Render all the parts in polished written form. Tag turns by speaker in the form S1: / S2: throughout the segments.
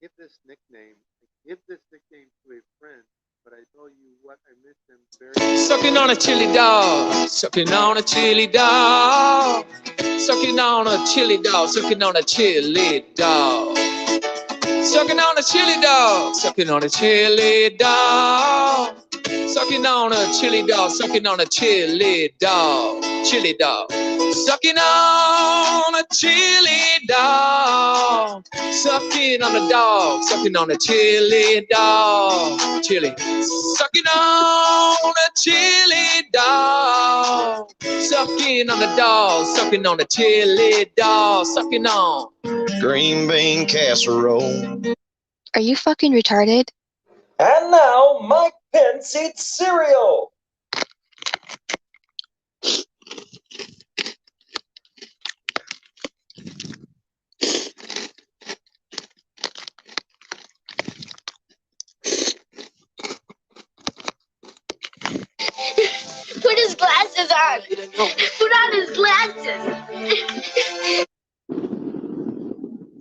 S1: give this nickname. I give this nickname to a friend, but I tell you what, I miss him very.
S2: Sucking on a chili dog, sucking on a chili dog, sucking on a chili dog, sucking on a chili dog, sucking on a chili dog, sucking on a chili dog, sucking on a chili dog, sucking on a chili dog, chili dog, sucking on a chili dog, sucking on a dog, sucking on a chili dog, chili. Sucking on a chili dog. Sucking on a dog. Sucking on a chili dog. Sucking on.
S3: Green bean casserole.
S4: Are you fucking retarded?
S5: And now, Mike Pence eats cereal.
S6: Put his glasses on. Put on his glasses.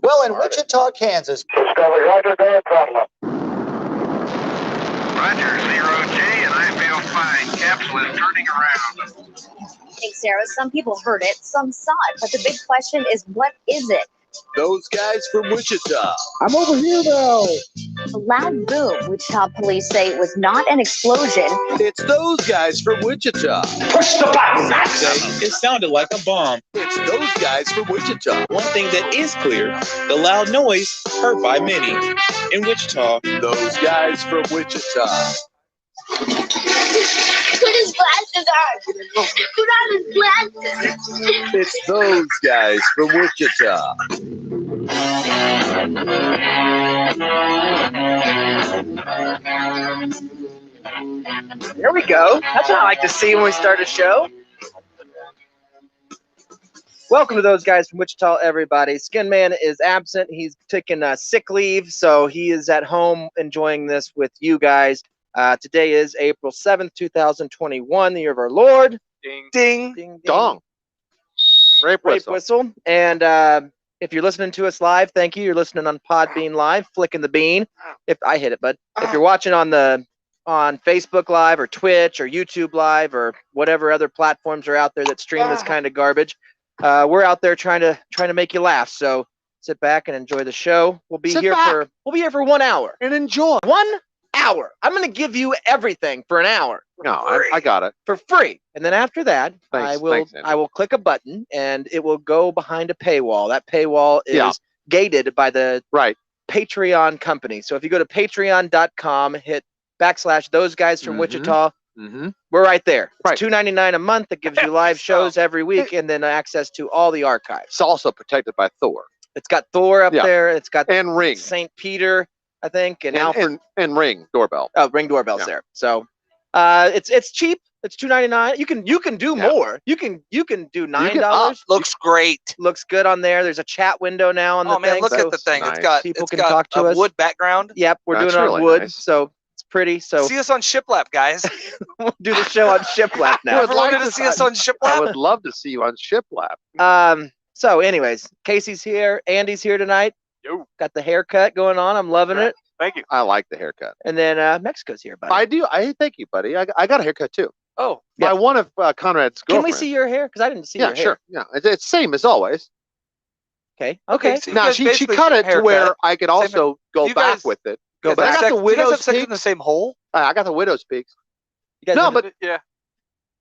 S5: Well, in Wichita, Kansas.
S7: Discovery, Roger, go ahead, problem.
S8: Roger, 0J, and I feel fine. Capsule is turning around.
S9: Thanks, Sarah. Some people heard it, some saw it, but the big question is, what is it?
S10: Those guys from Wichita.
S11: I'm over here now.
S9: A loud boom, Wichita police say it was not an explosion.
S10: It's those guys from Wichita.
S7: Push the button!
S12: It sounded like a bomb.
S10: It's those guys from Wichita.
S12: One thing that is clear, the loud noise heard by many. In Wichita,
S10: those guys from Wichita.
S6: Put his glasses on. Put on his glasses.
S10: It's those guys from Wichita.
S13: There we go. That's what I like to see when we start a show. Welcome to Those Guys from Wichita, everybody. Skin Man is absent. He's taking sick leave, so he is at home enjoying this with you guys. Today is April 7th, 2021, the year of our Lord.
S1: Ding.
S13: Ding. Ding, ding.
S1: Dong. Rape whistle.
S13: And if you're listening to us live, thank you. You're listening on Podbean Live, flicking the bean. If I hit it, but if you're watching on Facebook Live or Twitch or YouTube Live or whatever other platforms are out there that stream this kind of garbage, we're out there trying to make you laugh. So sit back and enjoy the show. We'll be here for 1 hour
S1: and enjoy
S13: 1 hour. I'm going to give you everything for an hour.
S1: No, I got it
S13: for free. And then after that,
S1: thanks,
S13: I will click a button and it will go behind a paywall. That paywall is gated by the Patreon company. So if you go to patreon.com, hit / those guys from Wichita. We're right there. It's $2.99 a month. That gives you live shows every week and then access to all the archives.
S1: It's also protected by Thor.
S13: It's got Thor up there. It's got
S1: and Ring.
S13: St. Peter, I think, and Alfred.
S1: And Ring doorbell.
S13: Oh, Ring doorbell's there. So it's cheap. It's $2.99. You can do more. You can do $9.
S14: Looks great.
S13: Looks good on there. There's a chat window now on the thing.
S14: Oh man, look at the thing.
S1: Nice.
S13: People can talk to us.
S14: Wood background.
S13: Yep, we're doing it on wood. So pretty. So
S14: see us on Shiplap, guys.
S13: We'll do the show on Shiplap now.
S14: Ever wanted to see us on Shiplap?
S1: I would love to see you on Shiplap.
S13: So anyways, Casey's here. Andy's here tonight.
S1: Yo.
S13: Got the haircut going on. I'm loving it.
S1: Thank you. I like the haircut.
S13: And then Mexico's here, buddy.
S1: I do. Thank you, buddy. I got a haircut too.
S13: Oh,
S1: by one of Conrad's girlfriends.
S13: Can we see your hair? Because I didn't see your hair.
S1: Yeah, sure. Yeah, it's same as always.
S13: Okay.
S14: So
S1: now she cut it to where I could also go back with it.
S14: Go back. I got the widow's peak in the same hole.
S1: I got the widow's peaks.
S14: Yeah.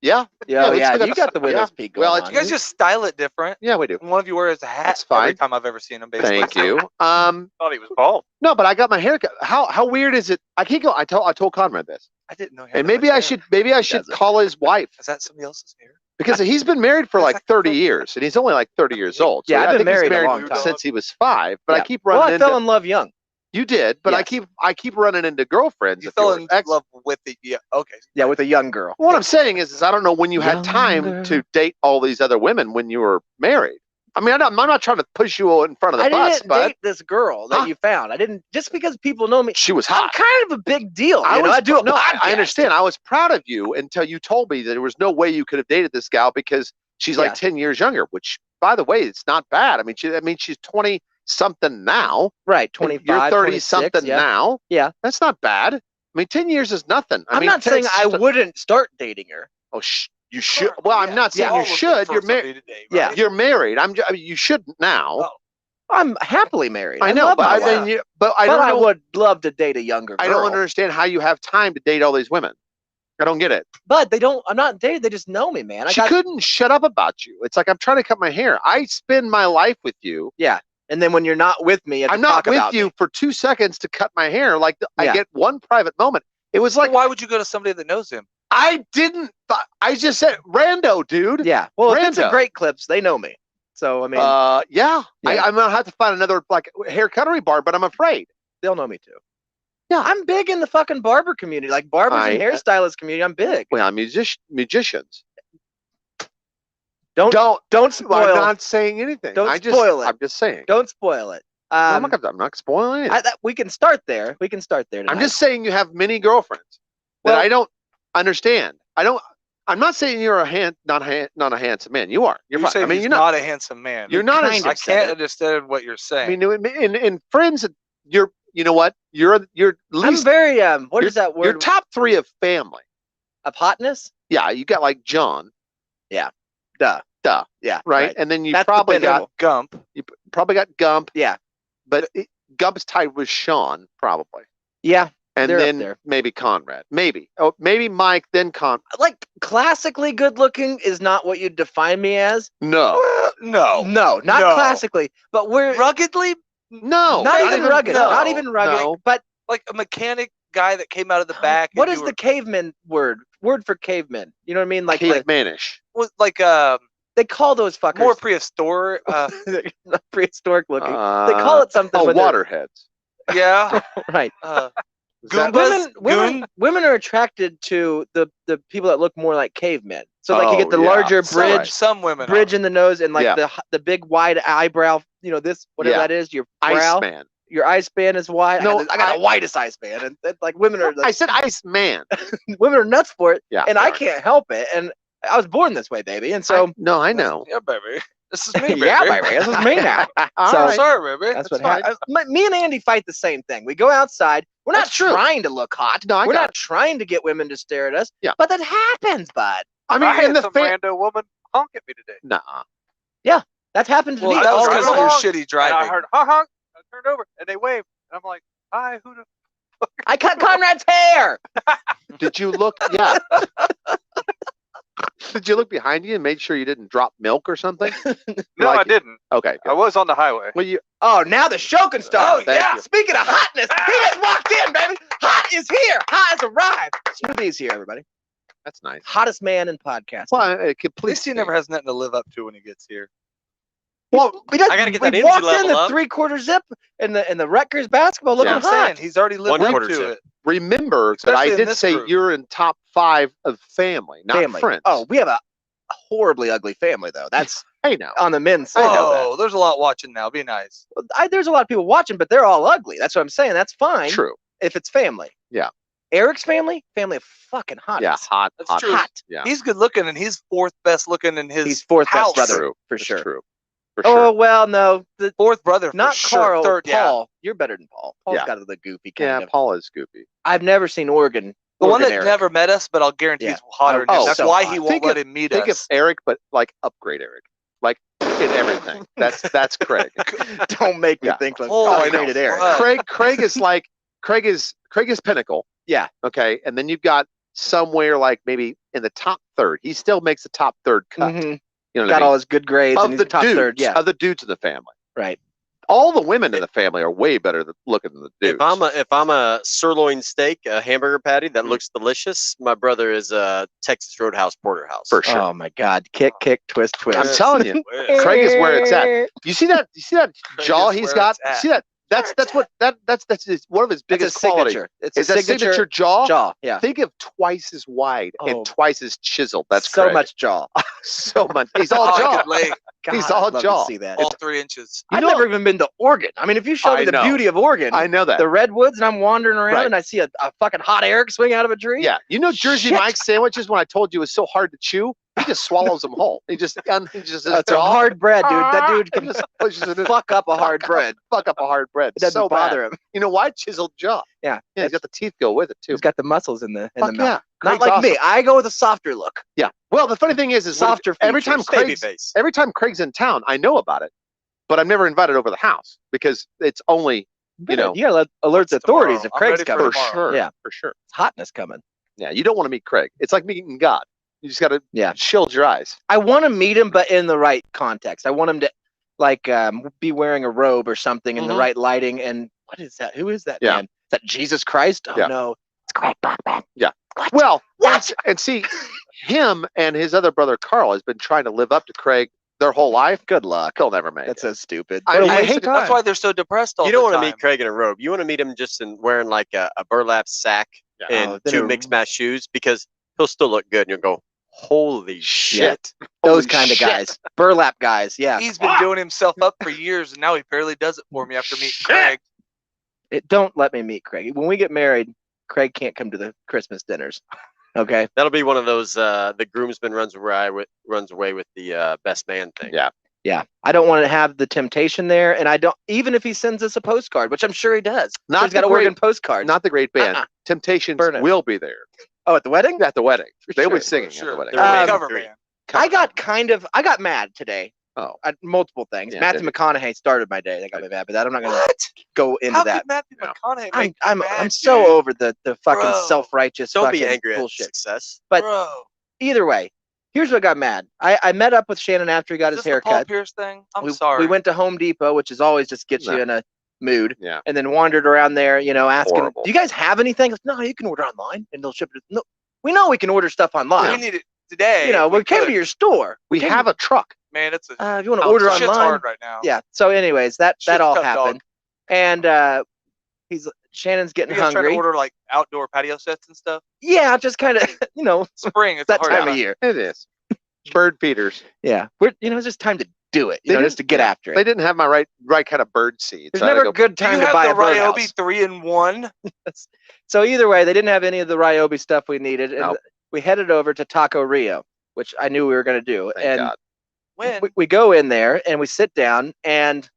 S13: Yeah. You got the widow's peak going on.
S14: You guys just style it different.
S1: Yeah, we do.
S14: And one of you wears a hat.
S1: That's fine.
S14: Every time I've ever seen him. Basically.
S1: Thank you.
S14: Thought he was bald.
S1: No, but I got my haircut. How weird is it? I can't go. I told Conrad this.
S14: I didn't know.
S1: And maybe I should call his wife.
S14: Is that somebody else's hair?
S1: Because he's been married for like 30 years, and he's only like 30 years old. So
S13: yeah, I've been married
S1: a
S13: long time.
S1: since he was 5. But I keep running.
S13: Well, I fell in love young.
S1: You did, but
S13: Yes.
S1: I keep running into girlfriends.
S14: You fell in love with the okay.
S13: Yeah, with a young girl.
S1: What I'm saying is I don't know when you had time to date all these other women when you were married. I mean, I'm not trying to push you in front of the bus,
S13: didn't
S1: but
S13: date this girl that you found. I didn't just because people know me.
S1: She was hot.
S13: I'm kind of a big deal. I
S1: understand. I was proud of you until you told me that there was no way you could have dated this gal because she's like 10 years younger. Which, by the way, it's not bad. I mean, she's 20. something now.
S13: Right, 25,
S1: You're 30
S13: 26,
S1: something
S13: yeah.
S1: now.
S13: Yeah.
S1: That's not bad. I mean, 10 years is nothing.
S13: I'm
S1: mean,
S13: not saying I
S1: just-
S13: wouldn't start dating her.
S1: Oh, you should. Well, I'm not saying you should. You're married.
S13: Yeah.
S1: You're married. I mean, you shouldn't now.
S13: I'm happily married.
S1: I know,
S13: love
S1: but
S13: my
S1: I
S13: wife.
S1: mean, I don't
S13: I
S1: know.
S13: would love to date a younger girl.
S1: I don't understand how you have time to date all these women. I don't get it.
S13: But they don't. I'm not dating. They just know me, man.
S1: She couldn't shut up about you. It's like I'm trying to cut my hair. I spend my life with you.
S13: Yeah. And then when you're not with me, you have
S1: I'm
S13: to
S1: not
S13: talk
S1: with
S13: about
S1: you
S13: me.
S1: for 2 seconds to cut my hair. Like I
S13: Yeah.
S1: get one private moment. It was like,
S14: why would you go to somebody that knows him?
S1: I didn't. I just said rando, dude.
S13: Yeah. Well, if it's a
S1: Rando.
S13: great clips, they know me. So I mean,
S1: yeah.
S13: Yeah.
S1: I'm gonna have to find another like hair cuttery bar, but I'm afraid.
S13: they'll know me too.
S1: Yeah.
S13: I'm big in the fucking barber community, like barbers and
S1: I-
S13: hairstylist community. I'm big.
S1: Well, musicians.
S13: Don't
S1: I'm
S13: spoil.
S1: not saying anything.
S13: Don't
S1: I just,
S13: spoil it.
S1: I'm just saying.
S13: Don't spoil it.
S1: I'm not spoiling it.
S13: We can start there. We can start there.
S1: I'm
S13: tonight.
S1: just saying you have many girlfriends that
S13: Well-
S1: I don't understand. I'm not saying you're not a handsome man. You are. You're
S14: You
S1: fine.
S14: say
S1: I mean,
S14: he's
S1: you're
S14: not a handsome man.
S1: You're not.
S13: kind
S1: A,
S14: I can't understand what you're saying.
S1: I mean, in friends, you're. You know what? You're at
S13: I'm
S1: least.
S13: very what
S1: you're,
S13: is that word?
S1: You're top 3 of family.
S13: Of hotness?
S1: Yeah, you got like John.
S13: Duh.
S1: Yeah.
S13: Right.
S1: Right. And then you
S13: That's the
S1: probably
S13: pinnacle.
S1: got
S14: Gump.
S1: You probably got Gump.
S13: Yeah.
S1: But Gump's tied with Sean probably.
S13: Yeah.
S1: And
S13: They're up
S1: then
S13: there.
S1: maybe Conrad. Maybe. Oh, maybe Mike. Then
S13: Like classically good looking is not what you define me as.
S1: No.
S14: No.
S13: No, not
S14: No.
S13: classically. But we're
S14: Ruggedly,
S1: No.
S13: not even rugged.
S14: no,
S13: Not even rugged.
S1: no.
S13: But
S14: like a mechanic guy that came out of the back.
S13: what
S14: and
S13: is
S14: you
S13: the caveman word? Word for caveman. You know what I mean? Like
S1: Cavemanish.
S14: was like
S13: they call those fuckers
S14: more prehistoric?
S13: not prehistoric looking. They call it something.
S1: Oh,
S13: when they're-
S1: waterheads.
S14: Yeah.
S13: Right.
S1: Is that-
S14: Goombas?
S13: Women are attracted to the people that look more like cavemen. So like you get the
S1: Oh, yeah.
S13: larger
S1: Some-
S13: bridge,
S14: Some women.
S13: bridge in the nose, and like
S1: Yeah.
S13: the big wide eyebrow. You know this whatever
S1: Yeah.
S13: that is. Your brow,
S1: Iceman.
S13: your eye span is wide.
S1: No,
S13: I got the widest eye span, and like women are
S1: I said Iceman.
S13: women are nuts for it,
S1: Yeah.
S13: and I
S1: sorry.
S13: can't help it. And I was born this way, baby. And so
S1: No, I know.
S14: Yeah, baby. This is me, baby.
S13: yeah, baby, this is me now.
S1: All
S13: So-
S1: right.
S14: Sorry, baby.
S13: That's what
S1: fine.
S13: happens. Me and Andy fight the same thing. We go outside. We're not
S1: That's true.
S13: trying to look hot.
S1: No, I
S13: We're
S1: got
S13: not
S1: it.
S13: trying to get women to stare at us.
S1: Yeah.
S13: But that happens, bud.
S1: I mean,
S14: I had
S1: in the
S14: some
S1: fan.
S14: rando woman honk at me today.
S1: Nah.
S13: That's happened to
S14: Well,
S13: me.
S14: that was
S13: all
S14: because
S13: the
S14: of your
S13: time.
S14: shitty driving.
S11: And I heard honk honk. I turned over and they waved. And I'm like, hi, who the
S13: I cut Conrad's hair.
S1: Did you look? Yeah. Did you look behind you and made sure you didn't drop milk or something?
S11: No,
S1: Like
S11: I
S1: it.
S11: didn't.
S1: Okay.
S11: I was on the highway.
S1: Well, you.
S13: Oh, now the show can start.
S1: Oh, thank you.
S13: Speaking of hotness, he just walked in, baby. Hot is here. Hot has arrived. Smoothie's here, everybody.
S1: That's nice.
S13: Hottest man in podcasting.
S1: Well, it
S14: At
S1: complete.
S14: least he never has nothing to live up to when he gets here.
S13: Well, we just,
S11: I gotta get
S13: we
S11: that energy
S13: walked in
S11: level
S13: the
S11: up.
S13: 3/4 zip in the Rutgers basketball looking
S1: Yeah.
S14: I'm saying
S13: hot.
S14: he's already lived
S11: One
S14: up
S11: quarter
S14: to
S11: zip.
S14: it.
S1: Remember that I
S14: Especially in
S1: did
S14: this
S1: say
S14: group.
S1: you're in top 5 of family, not
S13: Family.
S1: friends.
S13: Oh, we have a horribly ugly family though. That's
S1: hey now.
S13: on the men's side.
S14: Oh, there's a lot watching now. Be nice.
S13: There's a lot of people watching, but they're all ugly. That's what I'm saying. That's fine.
S1: True.
S13: If it's family.
S1: Yeah.
S13: Eric's family of fucking hot.
S1: Yeah, hot.
S14: That's
S1: hot.
S14: true.
S13: Hot.
S1: Yeah.
S14: He's good looking, and he's fourth best looking in his
S13: He's fourth best
S14: house.
S13: brother.
S1: True.
S13: For
S1: It's
S13: sure.
S1: True. For
S13: Oh
S1: sure.
S13: well, no,
S14: Fourth brother, for
S13: not
S14: sure.
S13: Carl.
S14: Third,
S13: Paul. You're better than Paul. Paul's
S1: Yeah.
S13: got the goofy kind
S1: Yeah,
S13: of.
S1: Paul is Scoopy.
S13: I've never seen Oregon.
S14: The one that
S13: Eric.
S14: never met us, but I'll guarantee
S13: Yeah.
S14: he's hotter than
S1: Oh,
S14: him. That's
S13: so
S14: why
S13: hot.
S14: he won't
S1: Think
S14: let
S1: of-
S14: him meet
S1: Think of
S14: us.
S1: Eric, but like upgrade Eric, like in everything. That's Craig.
S13: Don't make me
S1: Yeah.
S13: think of
S14: Oh, I know.
S13: upgraded Eric.
S1: Craig is like Craig is pinnacle.
S13: Yeah.
S1: Okay, and then you've got somewhere like maybe in the top third. He still makes the top third cut.
S13: Mhm.
S1: You know what
S13: Got
S1: I mean?
S13: all his good grades and
S1: Of
S13: he's
S1: the
S13: top
S1: dudes,
S13: third. Yeah.
S1: of the dudes in the family.
S13: Right.
S1: All the women in the family are way better looking than the dudes.
S15: If I'm a sirloin steak, a hamburger patty that looks delicious, my brother is a Texas Roadhouse porterhouse.
S1: For sure.
S13: Oh my God! Kick, twist, twist.
S1: I'm telling you, Craig is where it's at. You see that
S14: Craig
S1: jaw
S14: is
S1: he's
S14: where
S1: got?
S14: it's at.
S1: See that? That's one of his
S13: It's a
S1: biggest qualities.
S13: signature. It's
S1: Is
S13: a
S1: that signature jaw?
S13: jaw. Yeah.
S1: Think of twice as wide
S13: Oh.
S1: and twice as chiseled. That's
S13: so
S1: Craig.
S13: much jaw.
S1: So much. He's all
S14: Oh, I
S1: jaw.
S14: could lay
S13: God,
S1: He's all
S13: I'd love
S1: jaw.
S13: to see that.
S14: All 3 inches.
S13: I've never even been to Oregon. I mean, if you show me
S1: I
S13: the
S1: know.
S13: beauty of Oregon,
S1: I know that.
S13: the redwoods, and I'm wandering around
S1: Right.
S13: and I see a fucking hot Eric swing out of a tree.
S1: Yeah, you know Jersey
S13: Shit.
S1: Mike's sandwiches. When I told you it was so hard to chew, he just swallows them whole. He just unhinges his
S13: That's a
S1: jaw.
S13: hard bread, dude. That dude
S1: He
S13: can
S1: just pushes it in.
S13: fuck up a hard bread.
S1: Fuck up a hard bread.
S13: It doesn't
S1: so
S13: bother
S1: bad.
S13: him.
S1: You know why? Chiseled jaw.
S13: Yeah,
S1: Yeah, he's got the teeth go with it too.
S13: he's got the muscles in the
S1: Fuck
S13: mouth.
S1: yeah.
S13: Not
S1: Craig's
S13: like me.
S1: awesome.
S13: I go with a softer look.
S1: Yeah. Well, the funny thing is when-
S13: Softer
S1: every time
S13: features.
S15: Baby
S1: Craig's
S15: face.
S1: every time Craig's in town, I know about it, but I'm never invited over the house because it's only you know
S13: you gotta alert the authorities if
S14: I'm
S13: Craig's
S14: ready for
S13: coming.
S1: for
S14: tomorrow.
S1: sure.
S13: Yeah.
S1: For sure.
S13: Hotness coming.
S1: Yeah. You don't want to meet Craig. It's like meeting God. You just got to shield your eyes.
S13: I want to meet him, but in the right context. I want him to like be wearing a robe or something in the
S1: Mhm.
S13: right lighting. And what is that? Who is that
S1: Yeah.
S13: man? Is that Jesus Christ? Oh
S1: Yeah.
S13: no, it's Craig Blackman.
S1: Yeah. Well, and see, him and his other brother Carl has been trying to live up to Craig their whole life.
S13: Good luck.
S1: He'll never make
S13: That's
S1: it.
S13: so stupid.
S1: I
S13: What a
S1: mean,
S13: waste
S1: I
S13: of
S1: hate-
S13: time.
S14: That's why they're so depressed all
S15: You
S14: the
S15: don't want to
S14: time.
S15: meet Craig in a robe. You want to meet him just in wearing like a burlap sack
S1: Yeah.
S15: and
S13: Oh, then
S15: 2
S13: a-
S15: mixed match shoes because he'll still look good and you'll go, holy shit.
S13: Those
S1: Holy
S13: kind of
S1: shit.
S13: guys, burlap guys. Yeah.
S14: He's been doing himself up for years, and now he barely does it for me after meeting Craig.
S13: Don't let me meet Craig. When we get married, Craig can't come to the Christmas dinners. Okay.
S15: That'll be one of those the groomsman runs away with the best man thing.
S1: Yeah.
S13: Yeah. I don't want to have the temptation there, and I don't even if he sends us a postcard, which I'm sure he does.
S1: Not
S13: He's got
S1: the
S13: an Oregon
S1: great-
S13: postcard.
S1: Not the great band.
S13: Uh-uh.
S1: Temptations
S13: Burn it.
S1: will be there
S13: Oh, at the wedding?
S1: at the wedding. They'll
S13: sure,
S1: be singing
S14: Sure.
S1: at the wedding.
S15: They're
S13: Um,
S15: waiting
S14: Cover
S15: for it.
S14: band.
S13: I got mad today.
S1: Oh.
S13: At multiple things.
S1: Yeah,
S13: Matthew
S1: did you?
S13: McConaughey started my day. That got me mad, but I'm not gonna
S14: What?
S13: go into
S14: How
S13: that.
S14: could Matthew
S1: No.
S14: McConaughey
S13: I'm
S14: make you
S13: I'm
S14: mad,
S13: so
S14: dude?
S13: over the fucking
S14: Bro.
S13: self-righteous
S15: Don't
S13: fucking
S15: be angry at
S13: bullshit.
S15: success.
S13: But
S14: Bro,
S13: either way, here's what got mad. I met up with Shannon after he got
S14: is
S13: his
S14: this the Paul
S13: haircut.
S14: Pierce thing? I'm
S13: we,
S14: sorry.
S13: We went to Home Depot, which is always just gets
S1: No.
S13: you in a mood,
S1: Yeah.
S13: and then wandered around there, asking,
S1: Horrible.
S13: "Do you guys have anything?" Like, no, you can order online, and they'll ship it. No, we know we can order stuff
S14: We
S13: online.
S14: need it today.
S13: We came
S14: could.
S13: to your store.
S1: We have a truck.
S14: Man, it's a
S13: If you want to order
S14: shit's
S13: online,
S14: hard right now.
S13: yeah. So, anyways, that
S14: Shit's
S13: all
S14: tough,
S13: happened, and Shannon's
S14: You
S13: getting
S14: guys trying to
S13: hungry.
S14: order like outdoor patio sets and stuff?
S13: Yeah, just kind of,
S14: Spring, it's
S13: that
S14: a hard
S13: time of year.
S1: It is. Bird feeders.
S13: Yeah, it's just time to do it.
S1: They
S13: Just to get after
S1: They
S13: it.
S1: didn't have my right kind of bird seed.
S13: There's
S1: so I had to
S13: never
S1: go-
S13: a good
S14: Do you
S13: time to
S14: have
S13: buy
S14: the
S13: a birdhouse.
S14: Ryobi 3-in-1?
S13: So either way, they didn't have any of the Ryobi stuff we needed, and
S1: Nope.
S13: we headed over to Taco Rio, which I knew we were going to do.
S1: Thank
S13: and
S1: God.
S14: When?
S13: we go in there and we sit down, and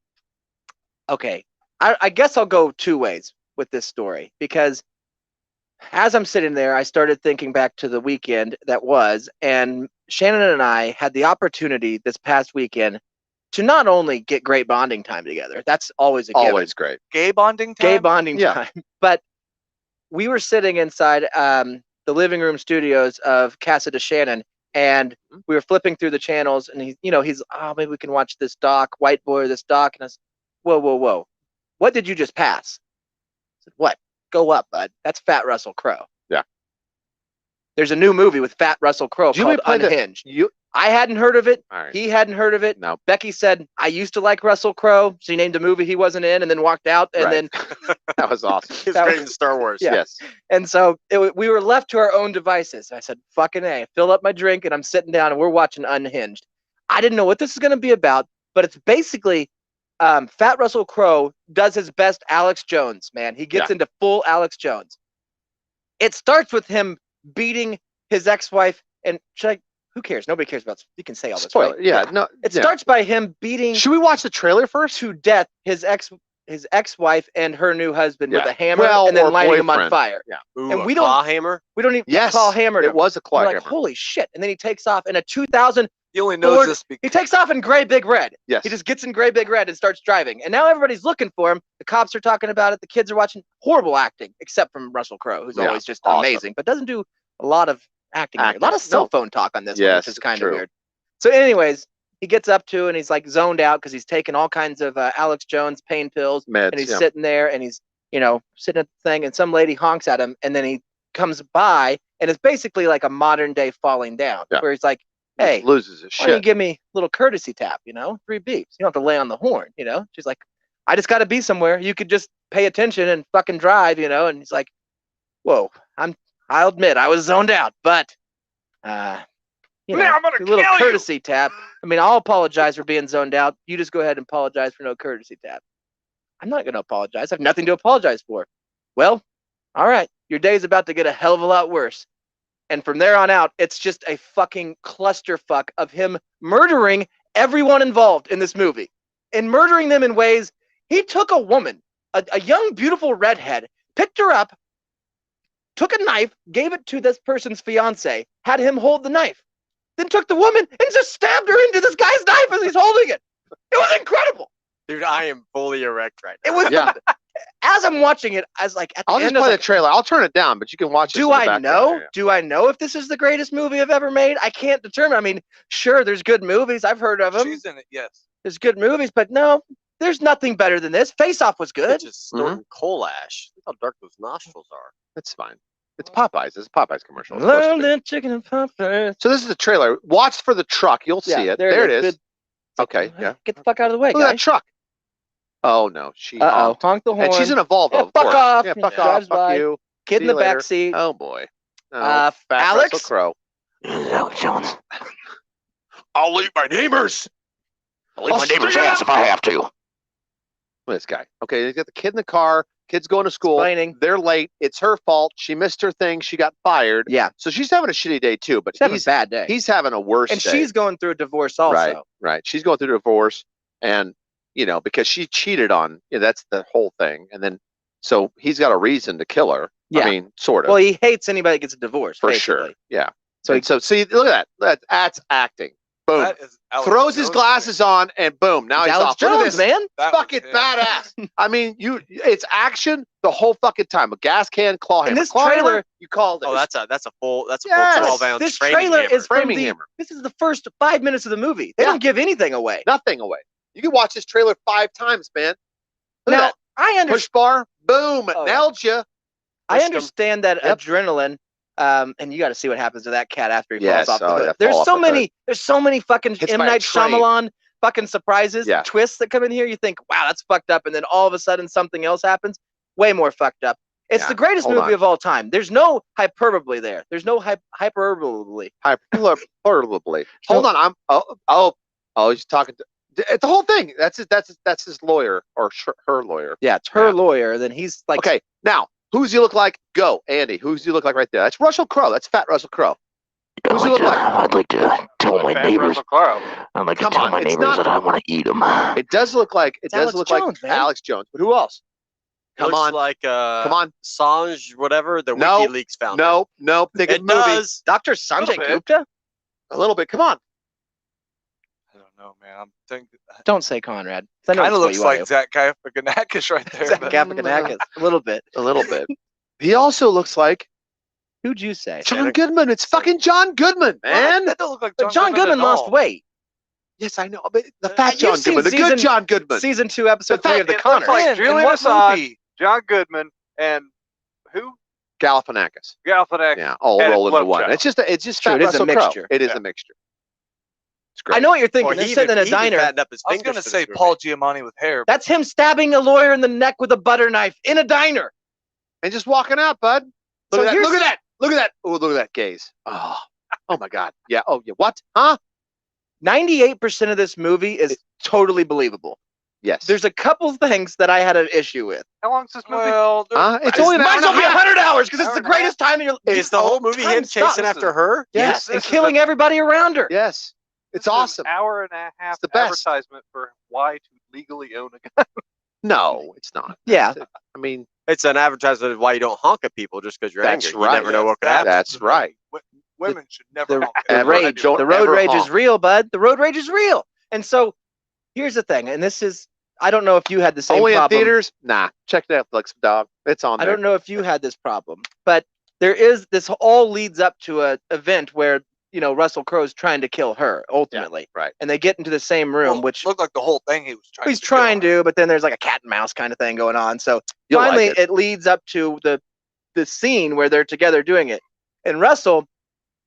S13: okay, I guess I'll go two ways with this story, because as I'm sitting there, I started thinking back to the weekend that was, and Shannon and I had the opportunity this past weekend to not only get great bonding time together, that's always a given.
S1: Always great.
S14: Gay bonding time?
S13: Gay bonding
S1: Yeah.
S13: time. But we were sitting inside the living room studios of Casa de Shannon, and we were flipping through the channels, and he's maybe we can watch this doc, White Boy, or this doc, and I said, whoa, what did you just pass? I said, what? Go up, bud. That's Fat Russell Crowe.
S1: Yeah.
S13: There's a new movie with Fat Russell Crowe
S1: Do you
S13: called
S1: play the-
S13: Unhinged.
S1: You
S13: I hadn't heard of it.
S1: all right.
S13: He hadn't heard of it.
S1: No.
S13: Becky said, I used to like Russell Crowe. She named a movie he wasn't in and then walked out. And
S1: Right.
S13: then
S1: That was awesome.
S15: He's
S13: That
S15: great
S13: was-
S15: in Star Wars.
S13: Yeah.
S1: Yes.
S13: And so we were left to our own devices. I said, fucking A. I fill up my drink and I'm sitting down and we're watching Unhinged. I didn't know what this is going to be about, but it's basically Fat Russell Crowe does his best Alex Jones, man. He gets into full Alex Jones. It starts with him beating his ex-wife, and who cares? Nobody cares about. You can say all this,
S1: Spoiler.
S13: right?
S1: Yeah. No.
S13: It
S1: yeah.
S13: starts by him beating
S1: Should we watch the trailer first?
S13: to death his ex-wife and her new husband with
S1: Yeah.
S13: a hammer,
S1: Well,
S13: and then
S1: or
S13: lighting him on
S1: boyfriend.
S13: fire.
S1: Yeah.
S15: Ooh,
S13: And
S15: a
S13: we don't-
S15: claw hammer?
S13: We don't even
S1: Yes.
S13: call hammered
S1: It
S13: him.
S1: was a
S13: We're
S1: claw
S13: like,
S1: hammer.
S13: holy shit! And then he takes off in a 2000.
S14: He only knows
S13: Ford-
S14: this because
S13: He takes off in gray big red.
S1: Yes.
S13: He just gets in gray big red and starts driving. And now everybody's looking for him. The cops are talking about it. The kids are watching. Horrible acting, except from Russell Crowe, who's
S1: Yeah,
S13: always just
S1: awesome.
S13: amazing, but doesn't do a lot of acting. Here. A lot of
S1: Acting,
S13: cell
S1: no.
S13: phone talk on this one,
S1: Yes,
S13: which is kind of
S1: true.
S13: weird. So, anyways, he gets up to and he's like zoned out because he's taking all kinds of Alex Jones pain pills,
S1: Meds.
S13: and he's
S1: yeah.
S13: sitting there and he's sitting at the thing, and some lady honks at him, and then he comes by, and it's basically like a modern day Falling Down,
S1: Yeah.
S13: where he's like,
S1: Just
S13: hey,
S1: loses his
S13: why don't you
S1: shit.
S13: give me a little courtesy tap, 3 beeps. You don't have to lay on the horn, She's like, I just got to be somewhere. You could just pay attention and fucking drive, and he's like, whoa, I'll admit I was zoned out, but you
S14: Man,
S13: know,
S14: I'm gonna
S13: a little
S14: kill you.
S13: courtesy tap. I mean, I'll apologize for being zoned out. You just go ahead and apologize for no courtesy tap. I'm not going to apologize. I have nothing to apologize for. Well, all right. Your day's about to get a hell of a lot worse. And from there on out, it's just a fucking clusterfuck of him murdering everyone involved in this movie. And murdering them in ways, he took a woman, a young, beautiful redhead, picked her up, took a knife, gave it to this person's fiance, had him hold the knife, then took the woman and just stabbed her into this guy's knife as he's holding it. It was incredible.
S15: Dude, I am fully erect right now.
S13: It was,
S1: Yeah.
S13: as I'm watching it, I was like, at the
S1: I'll just
S13: end, I was
S1: play the
S13: like,
S1: trailer. I'll turn it down, but you can watch it.
S13: do I know? Do I know if this is the greatest movie I've ever made? I can't determine. I mean, sure, there's good movies. I've heard of them.
S14: She's in it, yes.
S13: There's good movies, but no, there's nothing better than this. Face Off was good.
S15: It's just snorting coal ash. Look how dark those nostrils are.
S1: That's fine. It's Popeyes. It's a Popeyes commercial. It's supposed to
S13: Learn
S1: be.
S13: that chicken and Popeyes.
S1: So this is the trailer. Watch for the truck. You'll see it. There it is.
S13: Good.
S1: Okay, yeah.
S13: Get the fuck out of the way,
S1: Look at that
S13: guys.
S1: truck. Oh no, she.
S13: Uh-oh.
S1: honked.
S13: Honk the horn.
S1: And she's in a Volvo.
S13: Yeah,
S1: of
S13: fuck
S1: course.
S13: off.
S1: Yeah,
S13: He
S1: fuck off.
S13: drives
S1: Fuck
S13: by.
S1: you.
S13: Kid
S1: See
S13: in the
S1: you later.
S13: back seat.
S1: Oh boy. No,
S13: Fat
S1: Alex?
S13: Russell
S1: Crowe.
S7: Alex Jones.
S10: I'll leave my neighbors.
S7: I'll leave my neighbor's ass if I have to.
S1: Look at this guy. Okay, he's got the kid in the car. Kid's going to school.
S13: Explaining.
S1: They're late. It's her fault. She missed her thing. She got fired.
S13: Yeah.
S1: So she's having a shitty day too. But
S13: She's having a bad day.
S1: He's having a worse
S13: And
S1: day.
S13: she's going through a divorce also.
S1: Right. Right. She's going through a divorce, and because she cheated on. That's the whole thing. And then, so he's got a reason to kill her.
S13: Yeah.
S1: I mean, sort of.
S13: Well, he hates anybody that gets a divorce.
S1: for
S13: basically.
S1: sure. Yeah.
S13: So
S1: So see, look at that. That's acting. Boom.
S14: That is Alex
S1: Throws his
S14: Jones,
S1: glasses on, and boom. Now he's
S13: Alex
S1: off. Look at
S13: Jones,
S1: this.
S13: man.
S14: That
S1: Fucking
S14: was- yeah.
S1: badass. I mean, it's action the whole fucking time. A gas can, claw hammer.
S13: And this
S1: Claw hammer,
S13: trailer-
S1: you called it.
S15: Oh, that's a full
S1: Yes.
S15: 12-ounce
S13: This
S15: framing
S13: trailer
S15: hammer.
S13: is from
S1: Framing
S13: the.
S1: hammer.
S13: This is the first 5 minutes of the movie. They
S1: Yeah.
S13: don't give anything away.
S1: Nothing away. You can watch this trailer 5 times, man. Look
S13: Now
S1: at
S13: I
S1: that.
S13: understand.
S1: Push bar, boom,
S13: Oh,
S1: nailed you.
S13: I understand that
S1: Yep.
S13: adrenaline. And you got to see what happens to that cat after he
S1: Yes,
S13: falls off the
S1: oh,
S13: hood.
S1: yeah,
S13: There's
S1: fall
S13: so
S1: off the
S13: many. There's so many fucking
S1: Hits
S13: M
S1: by a
S13: Night
S1: train.
S13: Shyamalan fucking surprises,
S1: Yeah.
S13: twists that come in here. You think, wow, that's fucked up, and then all of a sudden something else happens. Way more fucked up. It's
S1: Yeah,
S13: the greatest
S1: hold
S13: movie
S1: on.
S13: of all time. There's no hyperbole there. There's no hyperbole.
S1: Hyperbole. Hold on. He's talking to the whole thing. That's his lawyer or her lawyer.
S13: Yeah, it's her
S1: Yeah.
S13: lawyer. Then he's like,
S1: Okay, now who's he look like? Go, Andy. Who's he look like right there? That's Russell Crowe. That's Fat Russell Crowe. Who's he look like?
S7: I'd like to tell my
S11: Fat
S7: neighbors.
S11: Russell Crowe.
S7: I'd like to
S1: Come
S7: tell
S1: on,
S7: my
S1: it's
S7: neighbors
S1: not-
S7: that I want to eat them.
S1: It does look like
S13: Alex Jones, man.
S1: Alex Jones. But who else? Come
S15: Looks
S1: on,
S15: like
S1: come on.
S15: Sanj, whatever, the
S1: No,
S15: WikiLeaks founder.
S1: Nope. Think of
S15: It
S1: the movie.
S15: does.
S13: Dr. Sanjay
S11: Little bit.
S13: Gupta.
S1: A little bit. Come on.
S14: I don't know, man. I'm thinking.
S13: Don't say Conrad. I know
S14: Kind of
S13: it's what
S14: looks
S13: you wanna
S14: like Zach Galifianakis right there.
S13: do. Zach
S14: but-
S13: Galifianakis. A little bit.
S1: A little bit. He also looks like
S13: Who'd you say?
S1: John Goodman. It's fucking John Goodman, man.
S14: That don't look like
S13: But John Goodman
S14: at
S13: lost
S14: all.
S13: weight.
S1: Yes, I know. But the fat
S13: You've
S1: John
S13: seen
S1: Goodman, the good
S13: season-
S1: John Goodman.
S13: Season 2, episode
S1: The
S13: 3 of The
S1: fact-
S13: Connor.
S11: Like
S14: In
S11: Julian
S14: what
S11: Assange,
S14: movie?
S11: John Goodman, and who?
S1: Galifianakis.
S11: Galifianakis.
S1: Yeah, all
S11: And
S1: rolled into
S11: Love
S1: one.
S11: Child.
S1: It's just
S13: True,
S1: Fat
S13: it is a
S1: Russell Crowe.
S13: mixture.
S1: It is
S11: Yeah.
S1: a mixture. It's great.
S13: I know what you're thinking.
S15: Or
S13: They're
S15: he
S13: sitting in a
S15: even
S13: diner.
S15: fattened up his
S14: I was
S15: fingers
S14: gonna
S15: for
S14: say
S15: this
S14: Paul
S15: movie.
S14: Giamatti with hair.
S13: That's him stabbing a lawyer in the neck with a butter knife in a diner.
S1: And just walking out, bud.
S13: So
S1: Look at that.
S13: here's-
S1: Look at that. Look at that. Oh, look at that gaze. Oh my God. Yeah. Oh, yeah. What? Huh?
S13: 98% of this movie is totally believable.
S1: Yes.
S13: There's a couple things that I had an issue with.
S11: How long's this movie?
S14: well,
S1: It's only an hour
S13: Might as
S1: and
S13: well
S1: a
S13: be
S1: half.
S13: 100 hours because it's
S11: Hour
S13: the
S11: and a half.
S13: greatest time in your
S15: Is the whole movie
S13: time
S15: him chasing
S13: stops.
S15: after her?
S13: Yes,
S11: This
S13: and
S11: is
S13: killing everybody around her.
S1: Yes.
S11: This
S1: It's
S11: is
S1: awesome.
S11: An hour and a half
S1: It's the best.
S11: advertisement for why to legally own a gun.
S1: No, it's not.
S13: Yeah.
S1: I mean,
S15: It's an advertisement of why you don't honk at people just because you're
S1: That's
S15: angry.
S1: right.
S15: You never know what could happen.
S1: that's right.
S14: women should never.
S13: The,
S14: honk.
S13: the
S1: Ever.
S13: rage,
S1: Don't
S13: the road
S1: ever
S13: rage is
S1: honk.
S13: real, bud. The road rage is real. And so, here's the thing, and this is, I don't know if you had the same
S1: Only in
S13: problem.
S1: theaters? Nah. Check Netflix, dog. It's on
S13: I
S1: there.
S13: don't know if you had this problem, but there is this all leads up to a event where Russell Crowe's trying to kill her ultimately,
S1: right?
S13: And they get into the same room,
S14: Well,
S13: which
S14: looked like the whole thing he was trying.
S13: he's
S14: to kill
S13: trying
S14: her.
S13: to, but then there's like a cat and mouse kind of thing going on. So
S1: You'll like
S13: finally,
S1: it.
S13: it leads up to the scene where they're together doing it, and Russell,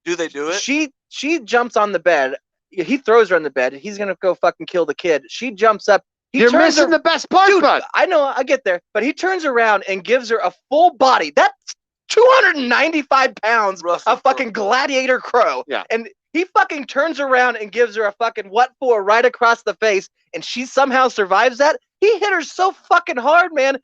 S14: Do they do it?
S13: she jumps on the bed. He throws her on the bed. He's gonna go fucking kill the kid. She jumps up. He
S1: You're
S13: turns
S1: missing
S13: her-
S1: the best part,
S13: Dude,
S1: bud.
S13: I know, I get there, but he turns around and gives her a full body. That 295 pounds
S14: Russell
S13: of fucking gladiator Crowe.
S1: Yeah.
S13: And he fucking turns around and gives her a fucking what for right across the face, and she somehow survives that. He hit her so fucking hard, man.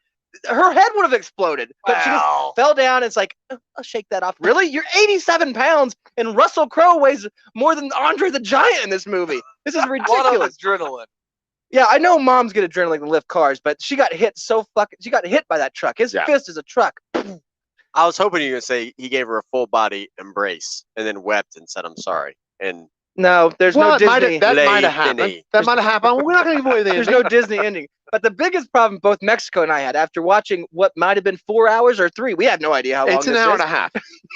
S13: Her head would have exploded, but she just
S14: Wow.
S13: fell down. And it's like, I'll shake that off. Really? You're 87 pounds, and Russell Crowe weighs more than Andre the Giant in this movie. This is
S14: A lot of
S13: ridiculous.
S14: adrenaline.
S13: Yeah, I know moms get adrenaline to lift cars, but she got hit so fucking. She got hit by that truck. His
S1: Yeah.
S13: fist is a truck.
S15: I was hoping you were going to say he gave her a full body embrace and then wept and said, "I'm sorry." And
S13: No, there's
S1: Well,
S13: no
S1: it might
S13: Disney.
S1: have, that
S15: Lady
S1: might have happened.
S15: Denny.
S1: That might have happened. We're not going to give away the
S13: There's
S1: ending.
S13: no Disney ending. But the biggest problem both Mexico and I had after watching what might have been 4 hours or 3, we have no idea how long
S1: It's an
S13: this
S1: hour
S13: is.
S1: and a half.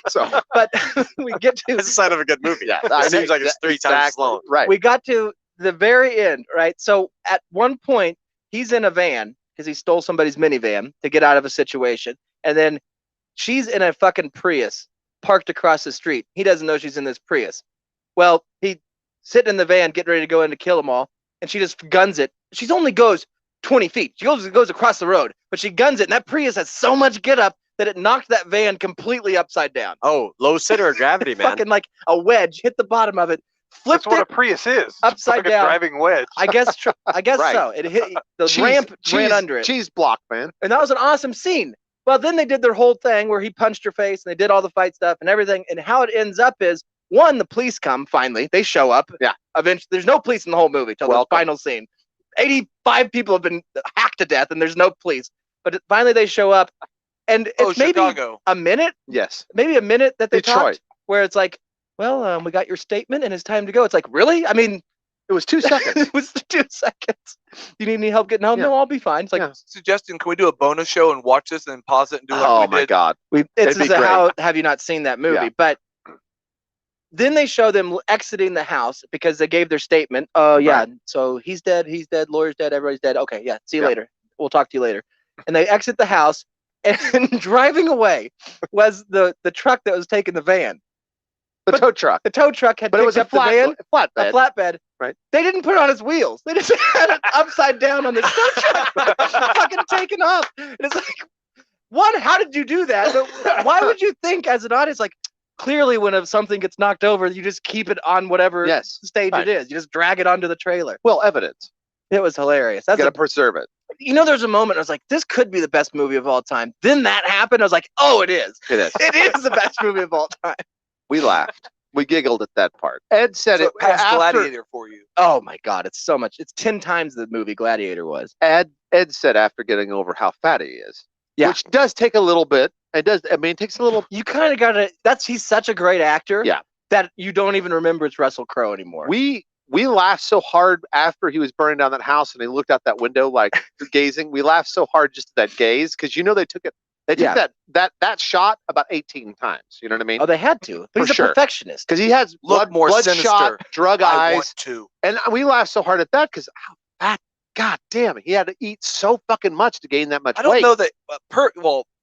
S1: So
S13: But we get to
S15: it's a sign of a good movie.
S1: Yeah,
S15: It seems like it's 3 times as
S1: exactly.
S15: long.
S1: Right.
S13: we got to the very end, right? So at one point he's in a van because he stole somebody's minivan to get out of a situation, and then she's in a fucking Prius parked across the street. He doesn't know she's in this Prius. Well, he sitting in the van getting ready to go in to kill them all, and she just guns it. She only goes 20 feet. She goes across the road, but she guns it, and that Prius has so much get up that it knocked that van completely upside down.
S15: Oh, low center of gravity, man.
S13: Fucking like a wedge hit the bottom of it, flipped
S11: That's what
S13: it
S11: a Prius is. It's
S13: upside
S11: like
S13: down.
S11: a driving wedge.
S13: I guess
S1: Right.
S13: so. It hit the ramp, ran under it,
S1: Cheese block, man.
S13: and that was an awesome scene. Well, then they did their whole thing where he punched her face, and they did all the fight stuff and everything. And how it ends up is one, the police come finally. They show up.
S1: Yeah.
S13: Eventually, there's no police in the whole movie till the
S1: Welcome.
S13: final scene. 85 people have been hacked to death, and there's no police. But finally, they show up, and it's
S14: Oh,
S13: maybe
S14: Chicago.
S13: a minute,
S1: Yes.
S13: maybe a minute that they
S1: Detroit.
S13: talked, where it's like, well, we got your statement, and it's time to go. It's like, really? I mean,
S1: It was 2 seconds.
S13: it was 2 seconds. You need any help getting home?
S1: Yeah.
S13: No, I'll be fine. It's like,
S1: Yeah.
S14: Suggesting, can we do a bonus show and watch this and then pause it and do like
S1: Oh
S14: we
S1: my
S14: did?
S1: God.
S13: it's
S1: It'd be
S13: just
S1: great.
S13: how have you not seen that movie?
S1: Yeah.
S13: But then they show them exiting the house because they gave their statement. Oh yeah,
S1: Right.
S13: so he's dead, lawyer's dead, everybody's dead. Okay, yeah, see you
S1: Yeah.
S13: later. We'll talk to you later. And they exit the house, and driving away was the truck that was taking the van.
S1: The tow truck.
S13: The tow truck had
S1: But it
S13: picked
S1: was a
S13: up the van,
S1: flatbed.
S13: a flatbed.
S1: Right.
S13: They didn't put it on its wheels. They just had it upside down on the tow truck, fucking taken off. And it's like, one, how did you do that? But why would you think, as an audience, like clearly when something gets knocked over, you just keep it on whatever
S1: Yes.
S13: stage
S1: Right.
S13: it is. You just drag it onto the trailer.
S1: Well, evidence.
S13: It was hilarious.
S1: You
S13: That's
S1: got to
S13: a,
S1: preserve it.
S13: there's a moment I was like, this could be the best movie of all time. Then that happened. I was like, oh, it is.
S1: It is.
S13: It is the best movie of all time.
S1: We laughed. We giggled at that part. Ed said
S14: So
S1: it
S14: past
S1: after.
S14: Gladiator for you.
S13: Oh my God, it's so much. It's 10 times the movie Gladiator was.
S1: Ed said after getting over how fat he is.
S13: Yeah.
S1: Which does take a little bit. It does. I mean, it takes a little.
S13: You kind of got to. He's such a great actor.
S1: Yeah.
S13: That you don't even remember it's Russell Crowe anymore.
S1: We laughed so hard after he was burning down that house and he looked out that window like gazing. We laughed so hard just at that gaze because they took it. They took
S13: Yeah.
S1: that shot about 18 times. You know what I mean?
S13: Oh, they had to. But
S1: For
S13: he's a
S1: sure.
S13: perfectionist.
S1: Because he has
S14: Look more
S1: bloodshot,
S14: sinister.
S1: drug
S14: I
S1: eyes,
S14: want to.
S1: and we laughed so hard at that because how fat. God damn it! He had to eat so fucking much to gain that much
S14: I don't
S1: weight.
S14: know that.